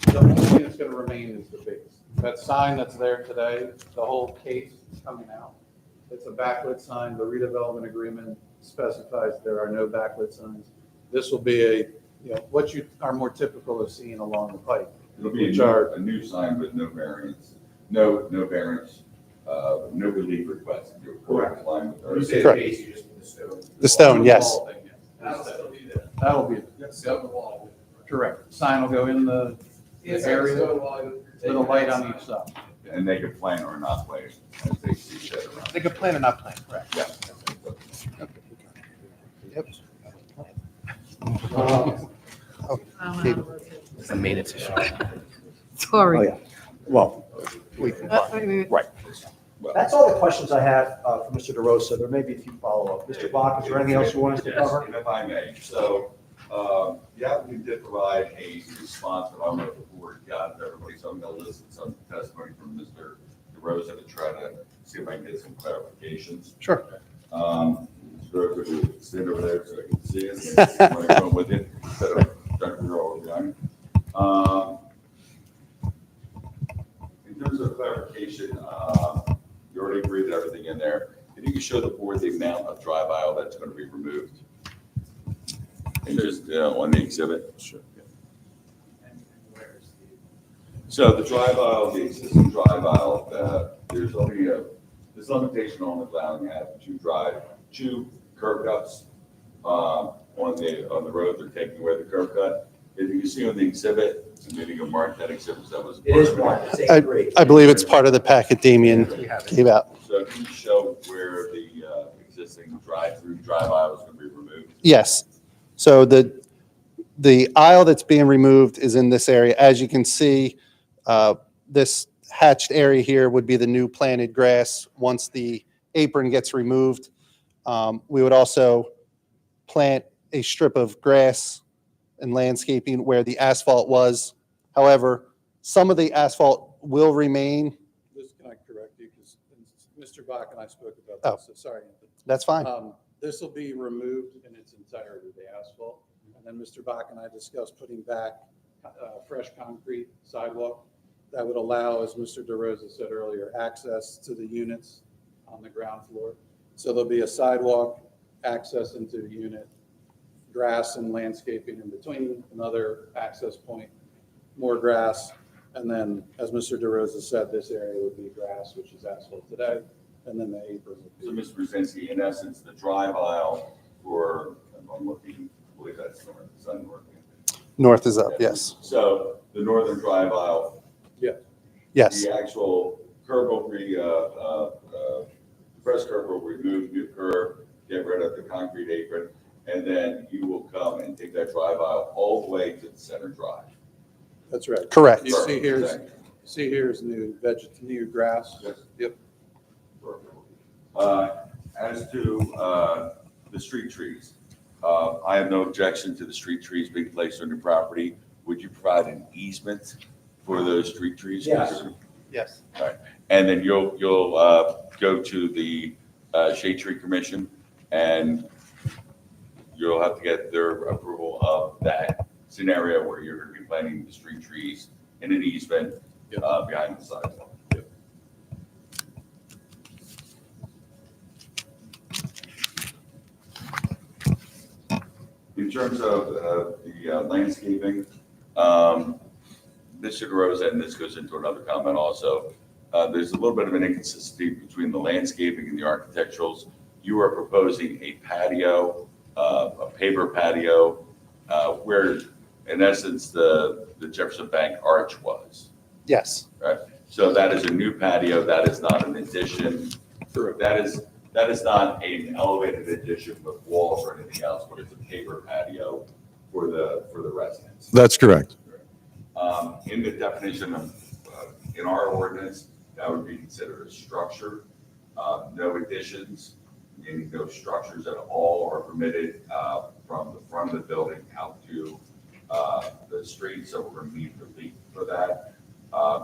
the only thing that's going to remain is the base. That sign that's there today, the whole case is coming out. It's a backlit sign. The redevelopment agreement specifies there are no backlit signs. This will be what you are more typical of seeing along the pike. It'll be Which are- a new sign with no variance, no variance, no relief request. You're Correct. in line with our- When you say Correct. base, you just mean the stone. The stone, yes. Wall thing, yeah. That'll be, correct. Sign will go in the area with a light on each side. And they could plan or not plan as they see fit around. They could plan or not plan, correct? Yeah. It's a maintenance issue. Sorry. yeah. Well, Right. that's all the questions I have for Mr. DeRosa. There may be a few follow-up. Mr. Bach, is there anything else you want us to Yes, cover? and if I may, so, the applicant did provide a response, but I don't know if the board got everybody, so I'm gonna listen to some testimony from Mr. DeRosa to try to see if I can get some clarifications. Sure. Mr. DeRosa, would you stand over there so I can see it, and microphone with you, instead of trying to figure out what we're doing. In terms of clarification, you already agreed to everything in there. If you can show the board the amount of drive aisle that's going to be removed. And just on the exhibit. Sure. So the drive aisle, the existing drive aisle, there's only this limitation on allowing two curb cuts on the road. They're taking away the curb cut. If you can see on the exhibit, maybe you can mark that exhibit that was. It is marked. It's A3. I believe it's part of the packet Damien gave out. So can you show where the existing drive aisle is going to be removed? Yes. So the aisle that's being removed is in this area. As you can see, this hatched area here would be the new planted grass. Once the apron gets removed, we would also plant a strip of grass and landscaping where the asphalt was. However, some of the asphalt will remain. this, can I correct you? Because Mr. Bach and I spoke about Oh. this, so sorry. That's fine. This will be removed in its entirety, the asphalt. And then Mr. Bach and I discussed putting back fresh concrete sidewalk that would allow, as Mr. DeRosa said earlier, access to the units on the ground floor. So there'll be a sidewalk, access into the unit, grass and landscaping in between, another access point, more grass. And then, as Mr. DeRosa said, this area would be grass, which is asphalt today, and then the apron So, would be. Mr. Brzezinski, in essence, the drive aisle for, I'm looking, I believe that's north, is that north? North is up, yes. So the northern drive aisle, Yes. the actual curb will be, fresh curb will remove, new curb, get rid of the concrete apron, and then you will come and take that drive aisle all the way to the center drive. That's right. Correct. You see here's, Exactly. here's new grass. Yes. Yep. As to the street trees, I have no objection to the street trees being placed on your property. Would you provide an easement for those street trees? Yes. Yes. And then you'll go to the Shade Tree Commission, and you'll have to get their approval of that scenario where you're going to be planting the street trees in an easement behind the sidewalk. in terms of the landscaping, Mr. DeRosa, and this goes into another comment also, there's a little bit of an inconsistency between the landscaping and the architecturals. You are proposing a patio, a paper patio, where in essence the Jefferson Bank arch was, Yes, right? So that is a new patio, that is not an addition. That is not an elevated addition with walls or anything else, but it's a paper patio for the residents. That's correct. In the definition of, in our ordinance, that would be considered a structure. No additions, meaning no structures at all are permitted from the front of the building out to the street, so we're going to need relief for that.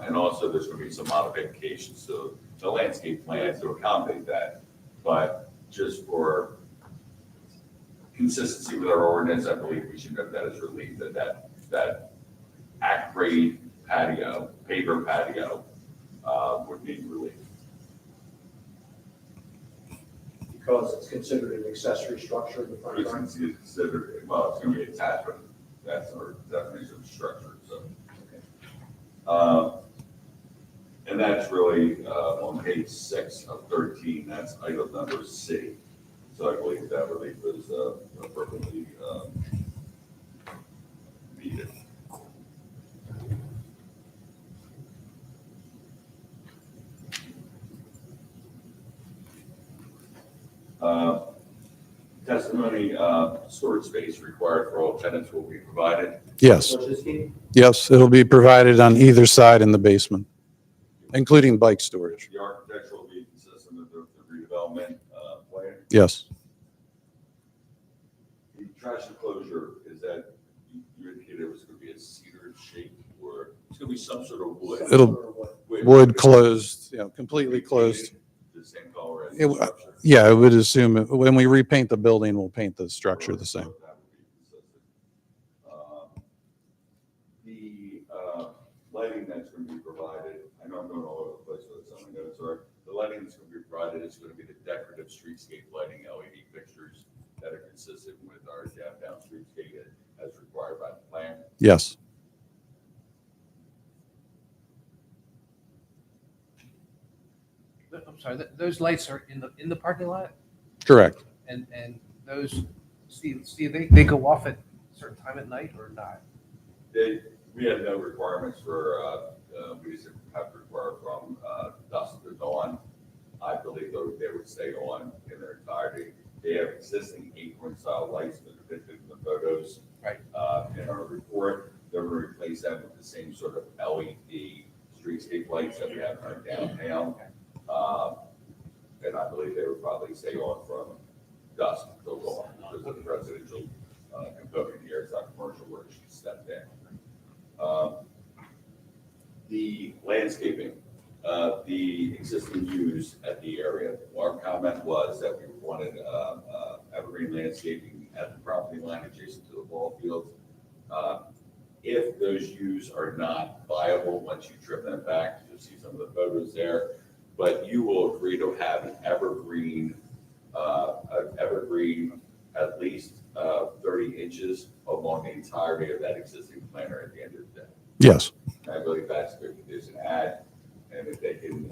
And also, there's going to be some modifications to the landscape plan to accommodate that. But just for consistency with our ordinance, I believe we should note that as relief, that act grade patio, paper patio, would need relief. Because it's considered an accessory structure in the front It's yard. considered, well, it's going to be attached, but that's our definition of structure, so. And that's really on page 6 of 13, that's item number C. So I believe that relief was appropriately needed. Testimony, storage space required for all tenants will be provided. Yes, Wojcicki? yes, it'll be provided on either side in the basement, including bike storage. The architecture will be consistent with the redevelopment plan. Yes, The trash enclosure, is that, you indicated it was going to be a cedar shape, or it's going to be some sort of wood? It'll- wood closed, completely closed. The same color as It the w- structure. Yeah, I would assume when we repaint the building, we'll paint the structure the same. That would be consistent. The lighting that's going to be provided, I know I'm going all over the place with some of my notes are, the lighting that's going to be provided is going to be the decorative streetscape lighting LED fixtures that are consistent with our downtown streetscape as required by the plan. Yes, I'm sorry, those lights are in the parking lot, correct. and those, Steve, they go off at a certain time at night or not? We had no requirements for, we just have to require from dusk to dawn. I believe they would stay on in their entirety. They have existing acorn style lights that are depicted in the photos. Right. In our report, they're going to replace them with the same sort of LED streetscape lights that we have in our downtown. And I believe they would probably stay on from dusk till dawn because of the residential component here. It's not commercial where it should step down. The landscaping, the existing use at the area, our comment was that we wanted evergreen landscaping at the property line adjacent to the ball fields. If those use are not viable, once you trim them back, you'll see some of the photos there, but you will agree to have an evergreen at least 30 inches along the entirety of that existing planter at the end of the day. Yes, I believe that's their condition add, and if they can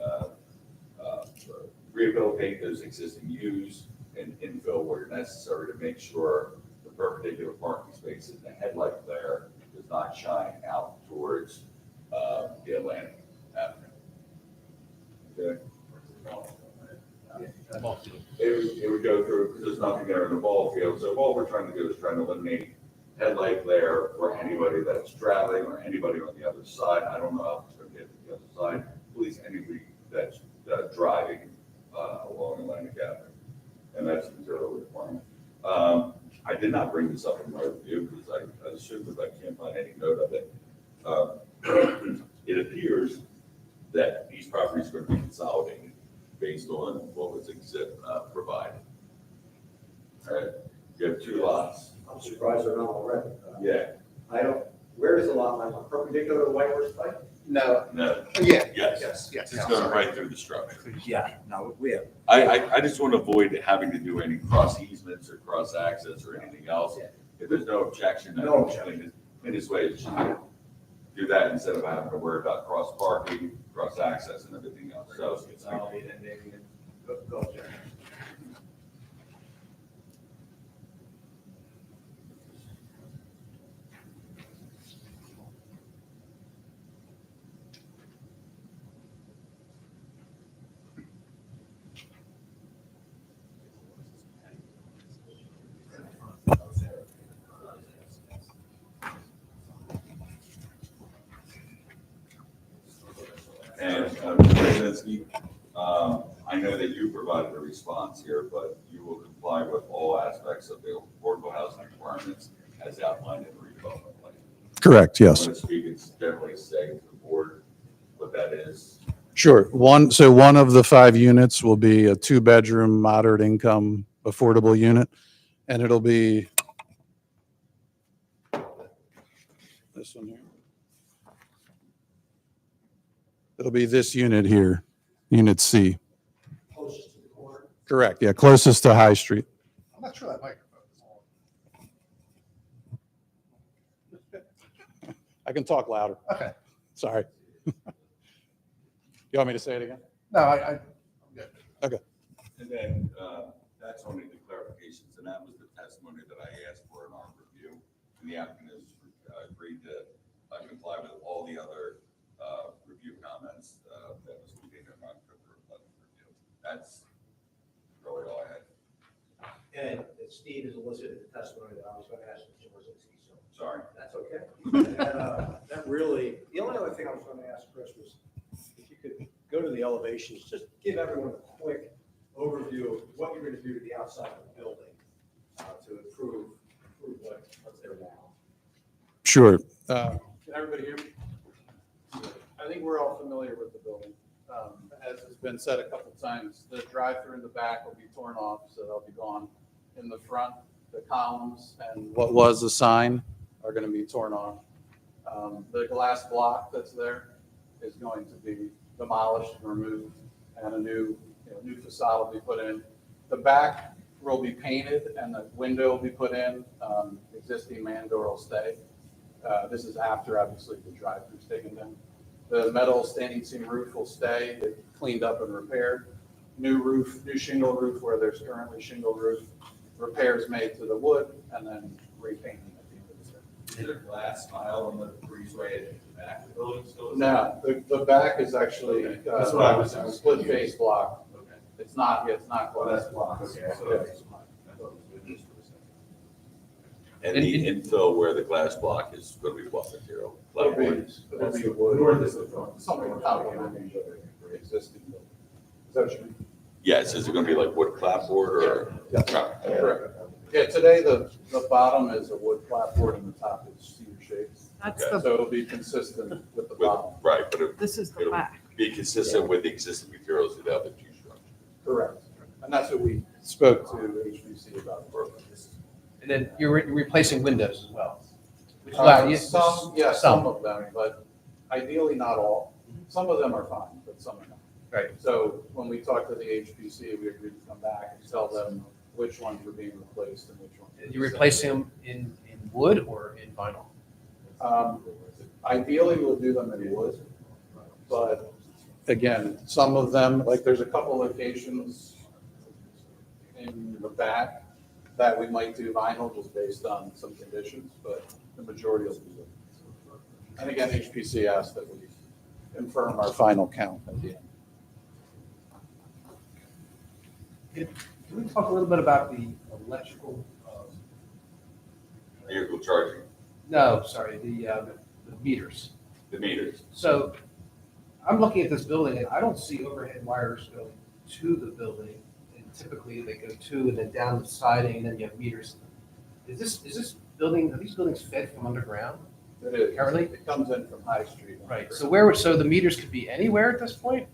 rehabilitate those existing U's and infill where necessary to make sure the perpendicular parking spaces, the headlight glare does not shine out towards the Atlantic Avenue. Okay? It would go through, because there's nothing there in the ball field, so all we're trying to do is trying to eliminate headlight glare for anybody that's traveling or anybody on the other side. I don't know how it's going to get to the other side. Please, anybody that's driving along Atlantic Avenue. And that's a zero requirement. I did not bring this up in my review because I assumed that I can't find any note of it. It appears that these properties are going to be consolidated based on what was provided. All right, you have two lots. I'm surprised they're not already. Yeah, Where does the lot line, perpendicular to White Horse Pike? No. no, Yeah. yes, Yes. it's going right through the structure. Yeah, no, we have. I just want to avoid having to do any cross easements or cross access or anything else. If there's no objection, then No in this way, it should do that instead of having to worry about cross parking, cross access and everything else. So, Consolidate and maybe go check. and Mr. Krasinski, I know that you provided a response here, but you will comply with all aspects of the affordable housing requirements as outlined in the redevelopment plan. Correct, I'm yes. going to speak and generally say to the board what that is. Sure. So one of the 5 units will be a 2-bedroom, moderate income, affordable unit, and it'll be this one here. It'll be this unit here, Unit C. Closest to the corner. Correct, yeah, closest to High Street. I'm not sure that microphone is on. I can talk louder. Okay. Sorry. You want me to say it again? No, I'm good. And then that's only the clarifications, and that was the testimony that I asked for in our review. And the applicant has agreed to comply with all the other review comments that was contained in our October 11th review. That's really all I had. And Steve has elicited the testimony that I was going to ask Mr. Brzezinski, so Sorry. that's okay. That really, the only other thing I was going to ask Chris was if you could go to the elevations, just give everyone a quick overview of what you're going to do to the outside of the building to improve what's there now. Sure. Can everybody hear me? I think we're all familiar with the building. As has been said a couple times, the drive-through in the back will be torn off, so they'll be gone. In the front, the columns and what was a sign are going to be torn off. The glass block that's there is going to be demolished and removed, and a new facade will be put in. The back will be painted and the window will be put in. Existing man door will stay. This is after, obviously, the drive-through's taken down. The metal standing seam roof will stay. It's cleaned up and repaired. New roof, new shingle roof where there's currently shingle roof. Repairs made to the wood and then repainting at the end of the day. Is there glass tile on the breezeway at the back of the building still? No, the back is actually Okay, that's what I was asking. split face block. Okay. It's not Oh, glass. that's block, okay. I thought it was block. I thought it was windows for a second. And the infill where the glass block is going to be what material? It'll be That's the wood. north is the front. Something complementing the existing building. Is that what you mean? Yes, is it going to be like wood clapboard or? Yeah. Correct. Yeah, today the bottom is a wood clapboard and the top is cedar shapes. That's Okay. the, So it'll be consistent with the With- bottom. Right, but it this is the It'll- back. be consistent with the existing materials of the other two structures. Correct. And that's what we spoke to HBC about. And then you're replacing windows as well. Which allow you- Some of them, but ideally not all. Some of them are fine, but some are not. Right. So when we talked to the HPC, we agreed to come back and tell them which ones were being replaced and which ones. You're replacing them in wood or in vinyl? Ideally, we'll do them in wood, but again, some of them, like there's a couple locations in the back that we might do vinyl just based on some conditions, but the majority will be wood. And again, HPC asked that we confirm our final count at the end. Can we talk a little bit about the electrical? Vehicle charging, No, sorry, the meters. the meters. So I'm looking at this building and I don't see overhead wires going to the building. And typically they go to and then down the siding and then you have meters. Is this building, are these buildings fed from underground? It is. Currently? It comes in from High Street. Right, so so the meters could be anywhere at this point,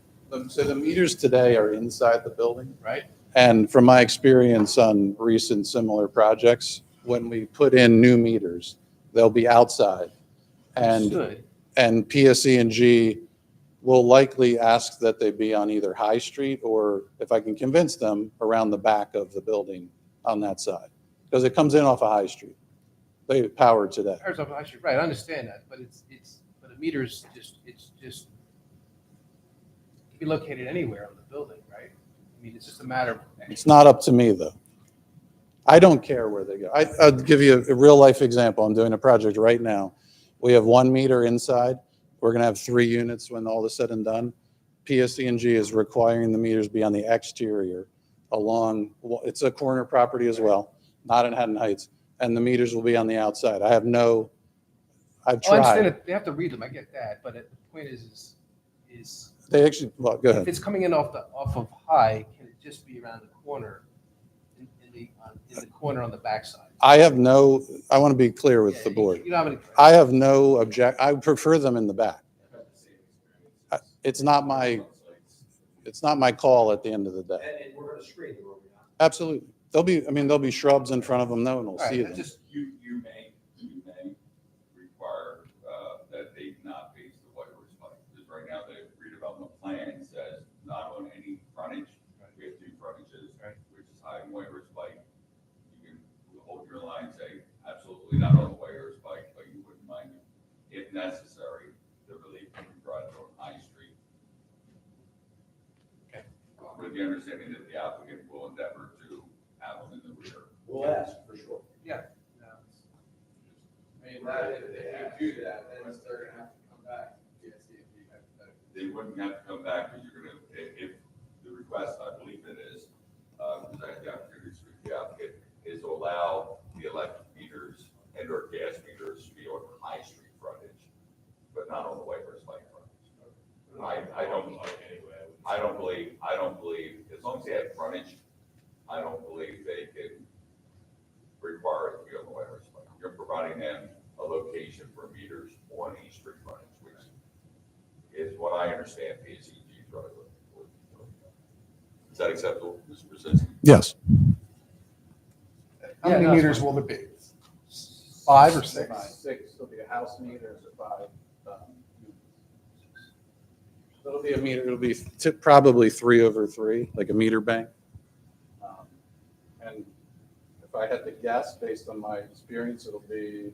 So the meters today are inside the building. right? And from my experience on recent similar projects, when we put in new meters, they'll be outside. And, Understood. and PSE&G will likely ask that they be on either High Street or, if I can convince them, around the back of the building on that side. Because it comes in off of High Street. They power today. Ours are actually, right, I understand that, but but a meter's just, can be located anywhere on the building, right? I mean, it's just a matter of. It's not up to me, though. I don't care where they go. I'll give you a real-life example. I'm doing a project right now. We have 1 meter inside. We're going to have 3 units when all is said and done. PSE&G is requiring the meters be on the exterior along, it's a corner property as well, not in Haddon Heights, and the meters will be on the outside. I've Oh, I understand tried. it. They have to read them. I get that. But the point is They actually, well, go if ahead. it's coming in off of high, can it just be around the corner in the corner on the backside? I want to be clear with the board. You don't have any. I have no I prefer them in the back. It's not my call at the end of the day. And we're going to screen them, are we not? Absolutely. There'll be shrubs in front of them. No one will All right, see I them. just, You may require that they not face the Whitehorse Pike, because right now the redevelopment plan says not on any frontage. We have 2 frontages, which is high and Whitehorse Pike. You can hold your line, say absolutely not on the Whitehorse Pike, but you wouldn't mind, if necessary, the relief can be brought on High Street. Okay. With the understanding that the applicant will endeavor to have them in the rear. We'll ask, for sure. I mean, that, if you do that, then they're gonna have to come back. They wouldn't have to come back because you're gonna, if the request, I believe it is, because I had the opportunity to speak to the applicant, is to allow the electric meters and or gas meters to be on High Street frontage, but not on the Whitehorse Pike frontage. I don't believe, as long as they have frontage, I don't believe they can require it to be on the Whitehorse Pike. You're providing them a location for meters on East Street frontage, which is what I understand PSEG driveway. Is that acceptable, Mr. Brzezinski? Yes. how many meters will there be? 5 or 6? 6, there'll be a house meter, so 5. It'll be a meter, it'll be probably 3 over 3, like a meter bank. And if I had to guess, based on my experience, it'll be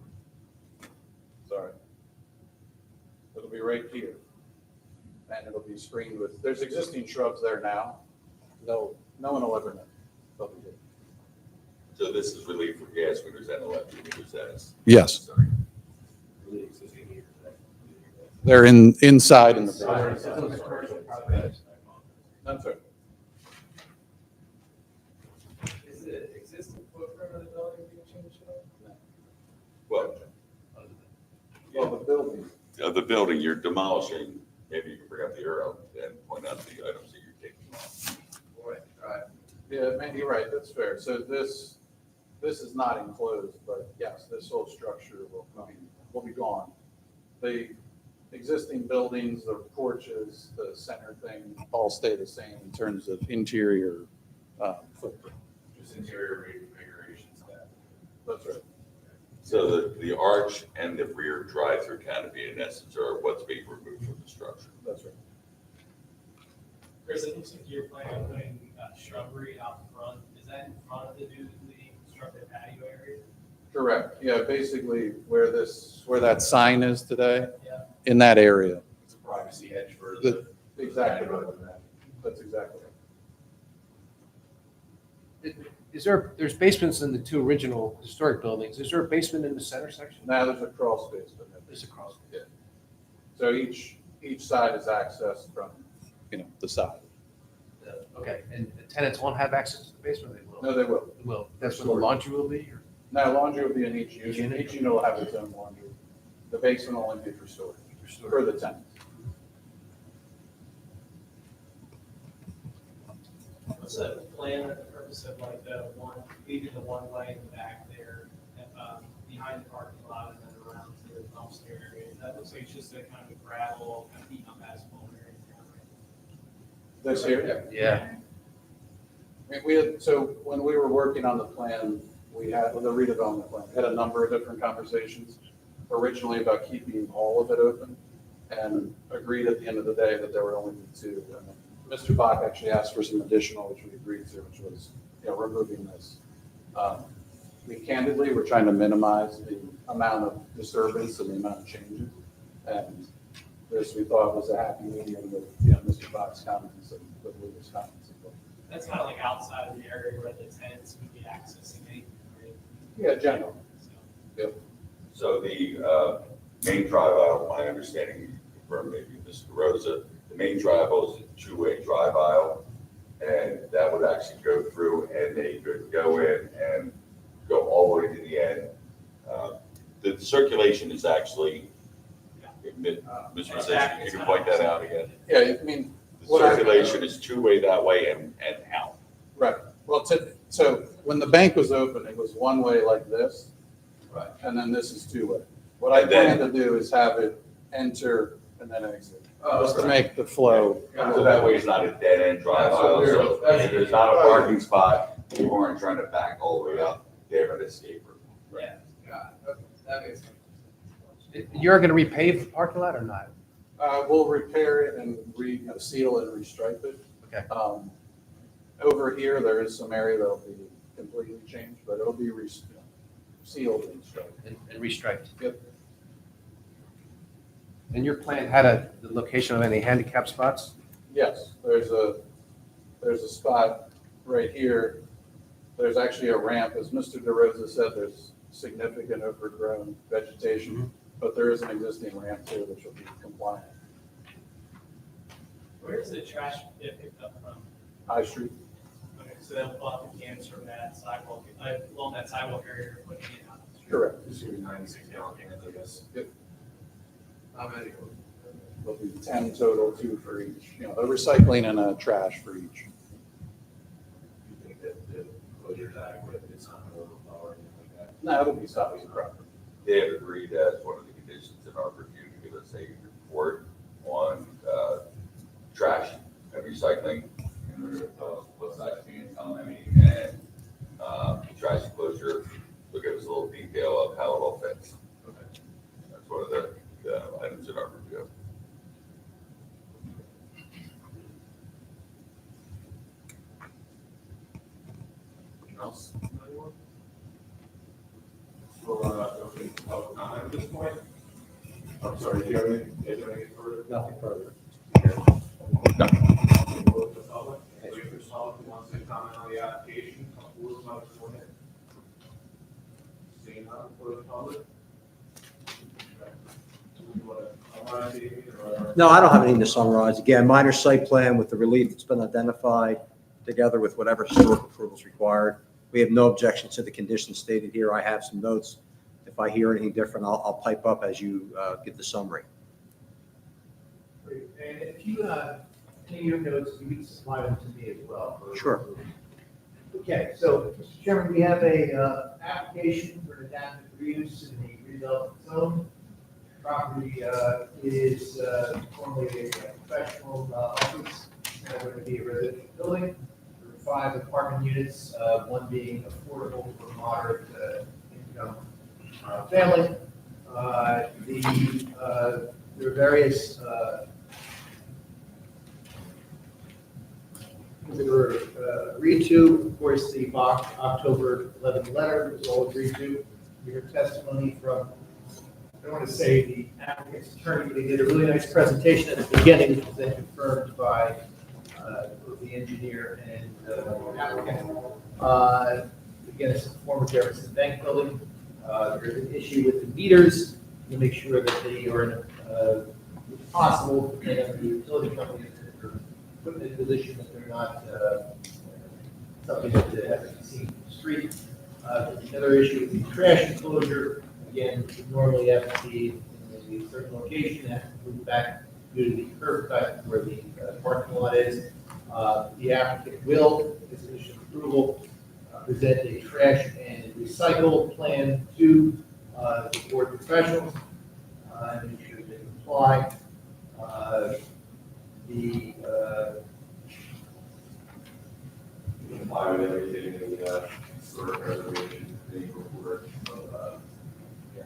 right here. And it'll be screened with, there's existing shrubs there now. No one will ever know. They'll be here. So this is relief for gas meters and electric meters, that is? Yes. Sorry. They're inside in the back. That's right. Is the existing footprint of the building being changed at all? Well, The building. the building you're demolishing, maybe you can bring up the arrow and point out the items that you're taking off. Yeah, man, you're right, that's fair. So this is not enclosed, but yes, this whole structure will be gone. The existing buildings, the porches, the center thing, all stay the same in terms of interior footprint. Just interior reconfigurations. That's right. So the arch and the rear drive-through canopy in essence are what's being removed from the structure. That's right. Chris, it looks like you're planning on putting shrubbery out front. Is that in front of the newly constructed patio area? Correct. Yeah, basically where that sign is today, Yeah. in that area. It's a privacy edge for Exactly right. That's exactly right. There's basements in the 2 original historic buildings. Is there a basement in the center section? Now there's a crawl space. There's a cross. Yeah. So each side is accessed from, the side. Okay, and the tenants won't have access to the basement? They will? No, they will. They will. That's where the laundry will be? Or? Now, laundry will be in each unit. unit? Each unit will have its own laundry. The basement will only be for storage, for the tenants. What's the plan or the purpose of like leaving the one way in the back there, behind the parking lot and then around to the dumpster area? That looks like it's just a kind of gravel, kind of beaten up asphalt area. This here? Yeah. I mean, so when we were working on the plan, we had, the redevelopment plan, we had a number of different conversations originally about keeping all of it open and agreed at the end of the day that there were only 2. And Mr. Bach actually asked for some additional, which we agreed to, which was, removing this. candidly, we're trying to minimize the amount of disturbance and the amount of changes. And this, we thought was a happy medium with, Mr. Bach's comments and with Louis' comments as well. That's kind of like outside of the area where the tenants would be accessing anything, right? Yeah, general. So, So the main drive aisle, my understanding from maybe Mr. Rosa, the main drive aisle is a two-way drive aisle. And that would actually go through and they could go in and go all the way to the end. The circulation is actually, Mr. Rosicki, you can point that out again. Yeah, I mean. The what I- circulation is two-way that way and out. Right. Well, so when the bank was open, it was one way like this. Right. And then this is two way. What I And then- plan to do is have it enter and then exit, Oh, just to make the flow. So that way it's not a dead-end drive aisle, so if there's not a parking spot, people aren't trying to back all the way up, they have an escape route. yeah. That makes sense. You're gonna repave the parking lot or not? We'll repair it and seal it and restripe it. Okay. Over here, there is some area that'll be completely changed, but it'll be sealed and striped. And restriped? Yep. And your plan had the location of any handicap spots? Yes, there's a spot right here. There's actually a ramp. As Mr. DeRosa said, there's significant overgrown vegetation, but there is an existing ramp too, which will be compliant. Where does the trash get picked up from? High Street. Okay, so they'll pull the cans from that sidewalk, along that sidewalk area, you're putting it out. the street. Correct. Just give me 96 gallon cans, I guess. How many? There'll be 10 total, 2 for each. A recycling and a trash for each. You think that the closure is adequate, it's not going to overflow or anything like that? No, it'll be stopping property. They have agreed as one of the conditions in our review to give us a report on trash and recycling. What's actually economy and trash closure, will give us a little detail of how it all fits. That's one of the items in our review. Anything else? Anyone? We'll open public comment at this point. I'm sorry, do you have anything further? Nothing further. Close the public. Anybody from the public who wants to comment on the application, who is not sworn in? Seeing none, close the public. You want to summarize anything, or- No, I don't have anything to summarize. Again, minor site plan with the relief that's been identified, together with whatever historic approval is required. We have no objection to the conditions stated here. I have some notes. If I hear anything different, I'll pipe up as you give the summary. Great. And if you, any of your notes, you can supply them to me as well. Sure. Okay, so, Mr. Chairman, we have a application for adaptive reuse in the redevelopment zone. Property is formerly a professional office, going to be a residential building. There are 5 apartment units, one being affordable for moderate income family. There are various that were agreed to. Of course, the October 11 letter was all agreed to. Your testimony from, I don't want to say the applicant's attorney, but he did a really nice presentation at the beginning, which was then confirmed by both the engineer and the applicant. Again, it's a former Jefferson Bank building. There is an issue with the meters to make sure that they are, if possible, and the utility companies are put in a position that they're not something that has to be seen from the street. Another issue with the trash enclosure, again, normally have to be in a certain location, have to move back due to the curb cut where the parking lot is. The applicant will, with this condition of approval, present a trash and recycle plan to the board professionals, and make sure they comply. Comply with everything in the historic preservation, being report of, yeah.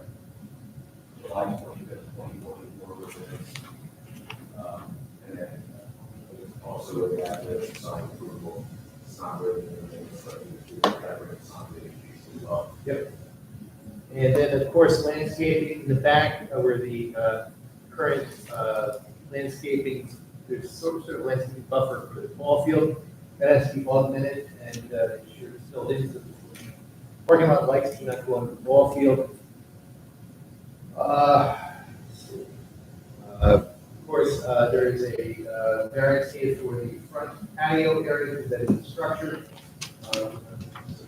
July 25th, 2024 was it. And then also the admin sign approval, it's not really anything, but it's not really, it's not really, Yep. And then, of course, landscaping in the back where the current landscaping, there's sort of landscaping buffer for the ball field. That has to be augmented and sure it's filled into the parking lot lights do not go on the ball field. Of course, there is a variance here for the front patio area that is a structure. So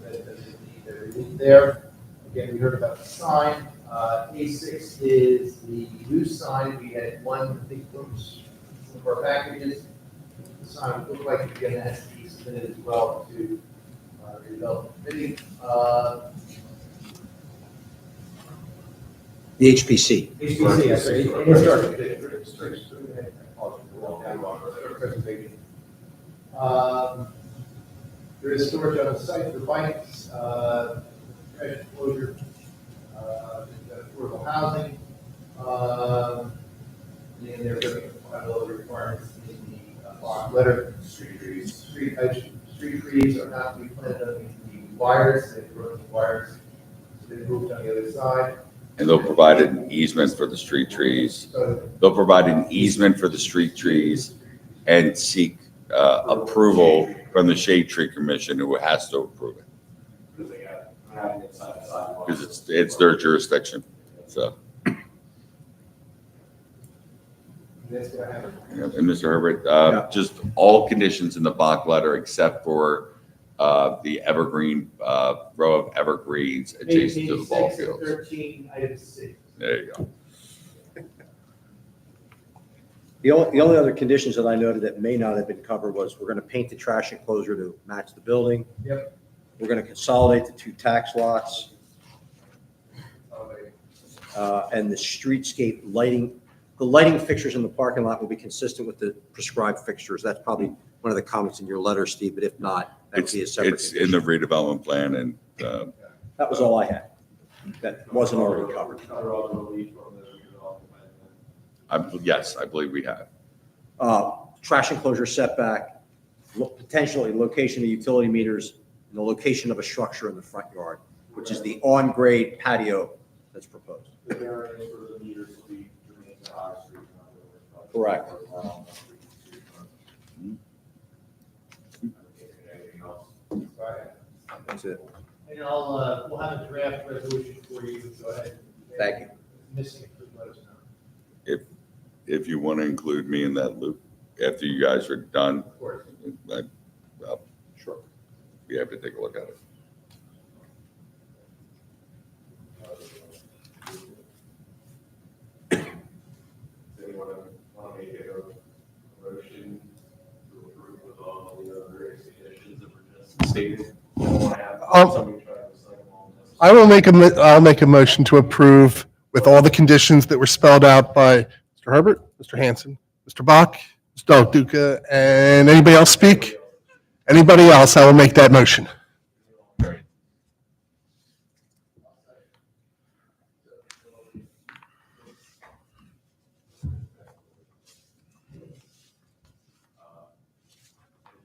that doesn't need a relief there. Again, we heard about the sign. A6 is the new sign. We had one, I think, some of our packages. The sign would look like it again has to be submitted as well to the development committee. The HPC. HPC, that's right. Presentation. There is storage on the site for bikes, trash enclosure, affordable housing. And they're going to apply all the requirements in the block letter. Street trees are not to be planted on the wires, they've broken the wires, so they moved on the other side. And they'll provide an easement for the street trees. So They'll provide an easement for the street trees and seek approval from the Shade Tree Commission, who has to approve it. Because it's their jurisdiction, so. that's what I have. And Mr. Herbert, just all conditions in the Bach letter except for the evergreen, row of evergreens adjacent to the ball 6 and fields. 13, item C. There you go. The only other conditions that I noted that may not have been covered was we're going to paint the trash enclosure to match the building. Yep. We're going to consolidate the 2 tax lots. And the streetscape lighting, the lighting fixtures in the parking lot will be consistent with the prescribed fixtures. That's probably one of the comments in your letter, Steve, but if not, that would be a separate It's in the redevelopment plan and, That was all I had. That wasn't already covered. yes, I believe we have. Trash enclosure setback, potentially location of utility meters, and the location of a structure in the front yard, which is the on-grade patio that's proposed. Correct. That's it. And we'll have a draft resolution for you, go ahead. Thank you. Missing it, please let us know. If you want to include me in that loop after you guys are done, Of course. I'll Sure. be happy to take a look at it. Anyone want to make a motion to approve with all the other various conditions that were just stated? Somebody try to decide on this. I'll make a motion to approve with all the conditions that were spelled out by Mr. Herbert, Mr. Hanson, Mr. Bach, Mr. Duca, and anybody else speak? Anybody else, I will make that motion.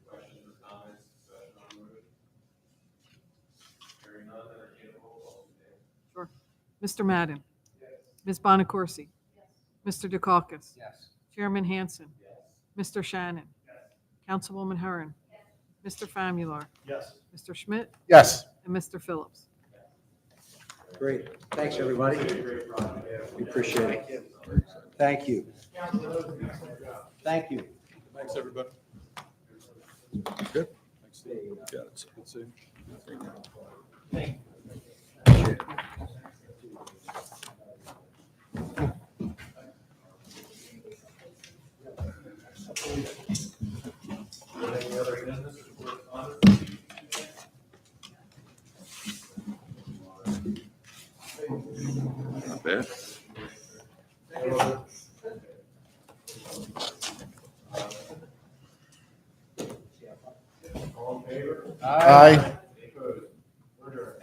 Questions or comments, discussion on the motion? Hearing none, entertain a roll call. Sure. Mr. Madden? Ms. Bonaccorsi? Mr. Dukakis? Yes. Chairman Hanson? Mr. Shannon? Councilwoman Herron? Mr. Famularo? Yes. Mr. Schmidt? Yes. And Mr. Phillips? Great. Thanks, everybody. We appreciate it. Thank you. Thank you. Thanks, everybody. Good. Thanks, Steve. Yeah, it's- Good seeing Any other business or correspondence? Not bad. All in favor? Aye. Any opposed? We're adjourned.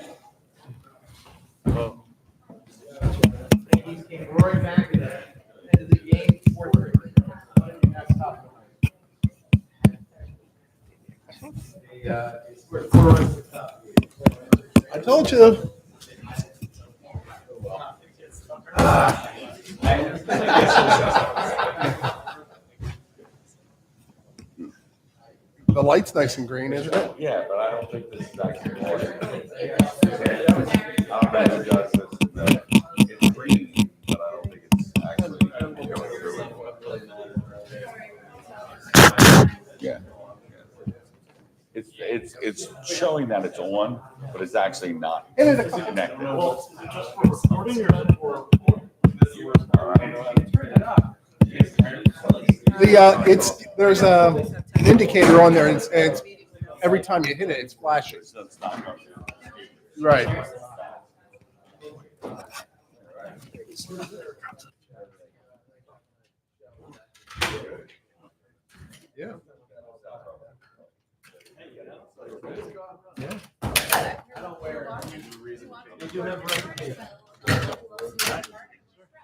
Yankees came roaring back at the end of the game, 4-3. That's tough. They scored 4 runs to top. I told you. The light's nice and green, isn't it? Yeah, but I don't think this is actually water. I'll bet it does. It's green, but I don't think it's actually going through it. Yeah. It's showing that it's on, but it's actually not connected. There's an indicator on there, and it's every time you hit it, it's flashing. So it's not going through. Right. Yeah.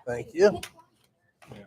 Thank you. Yeah.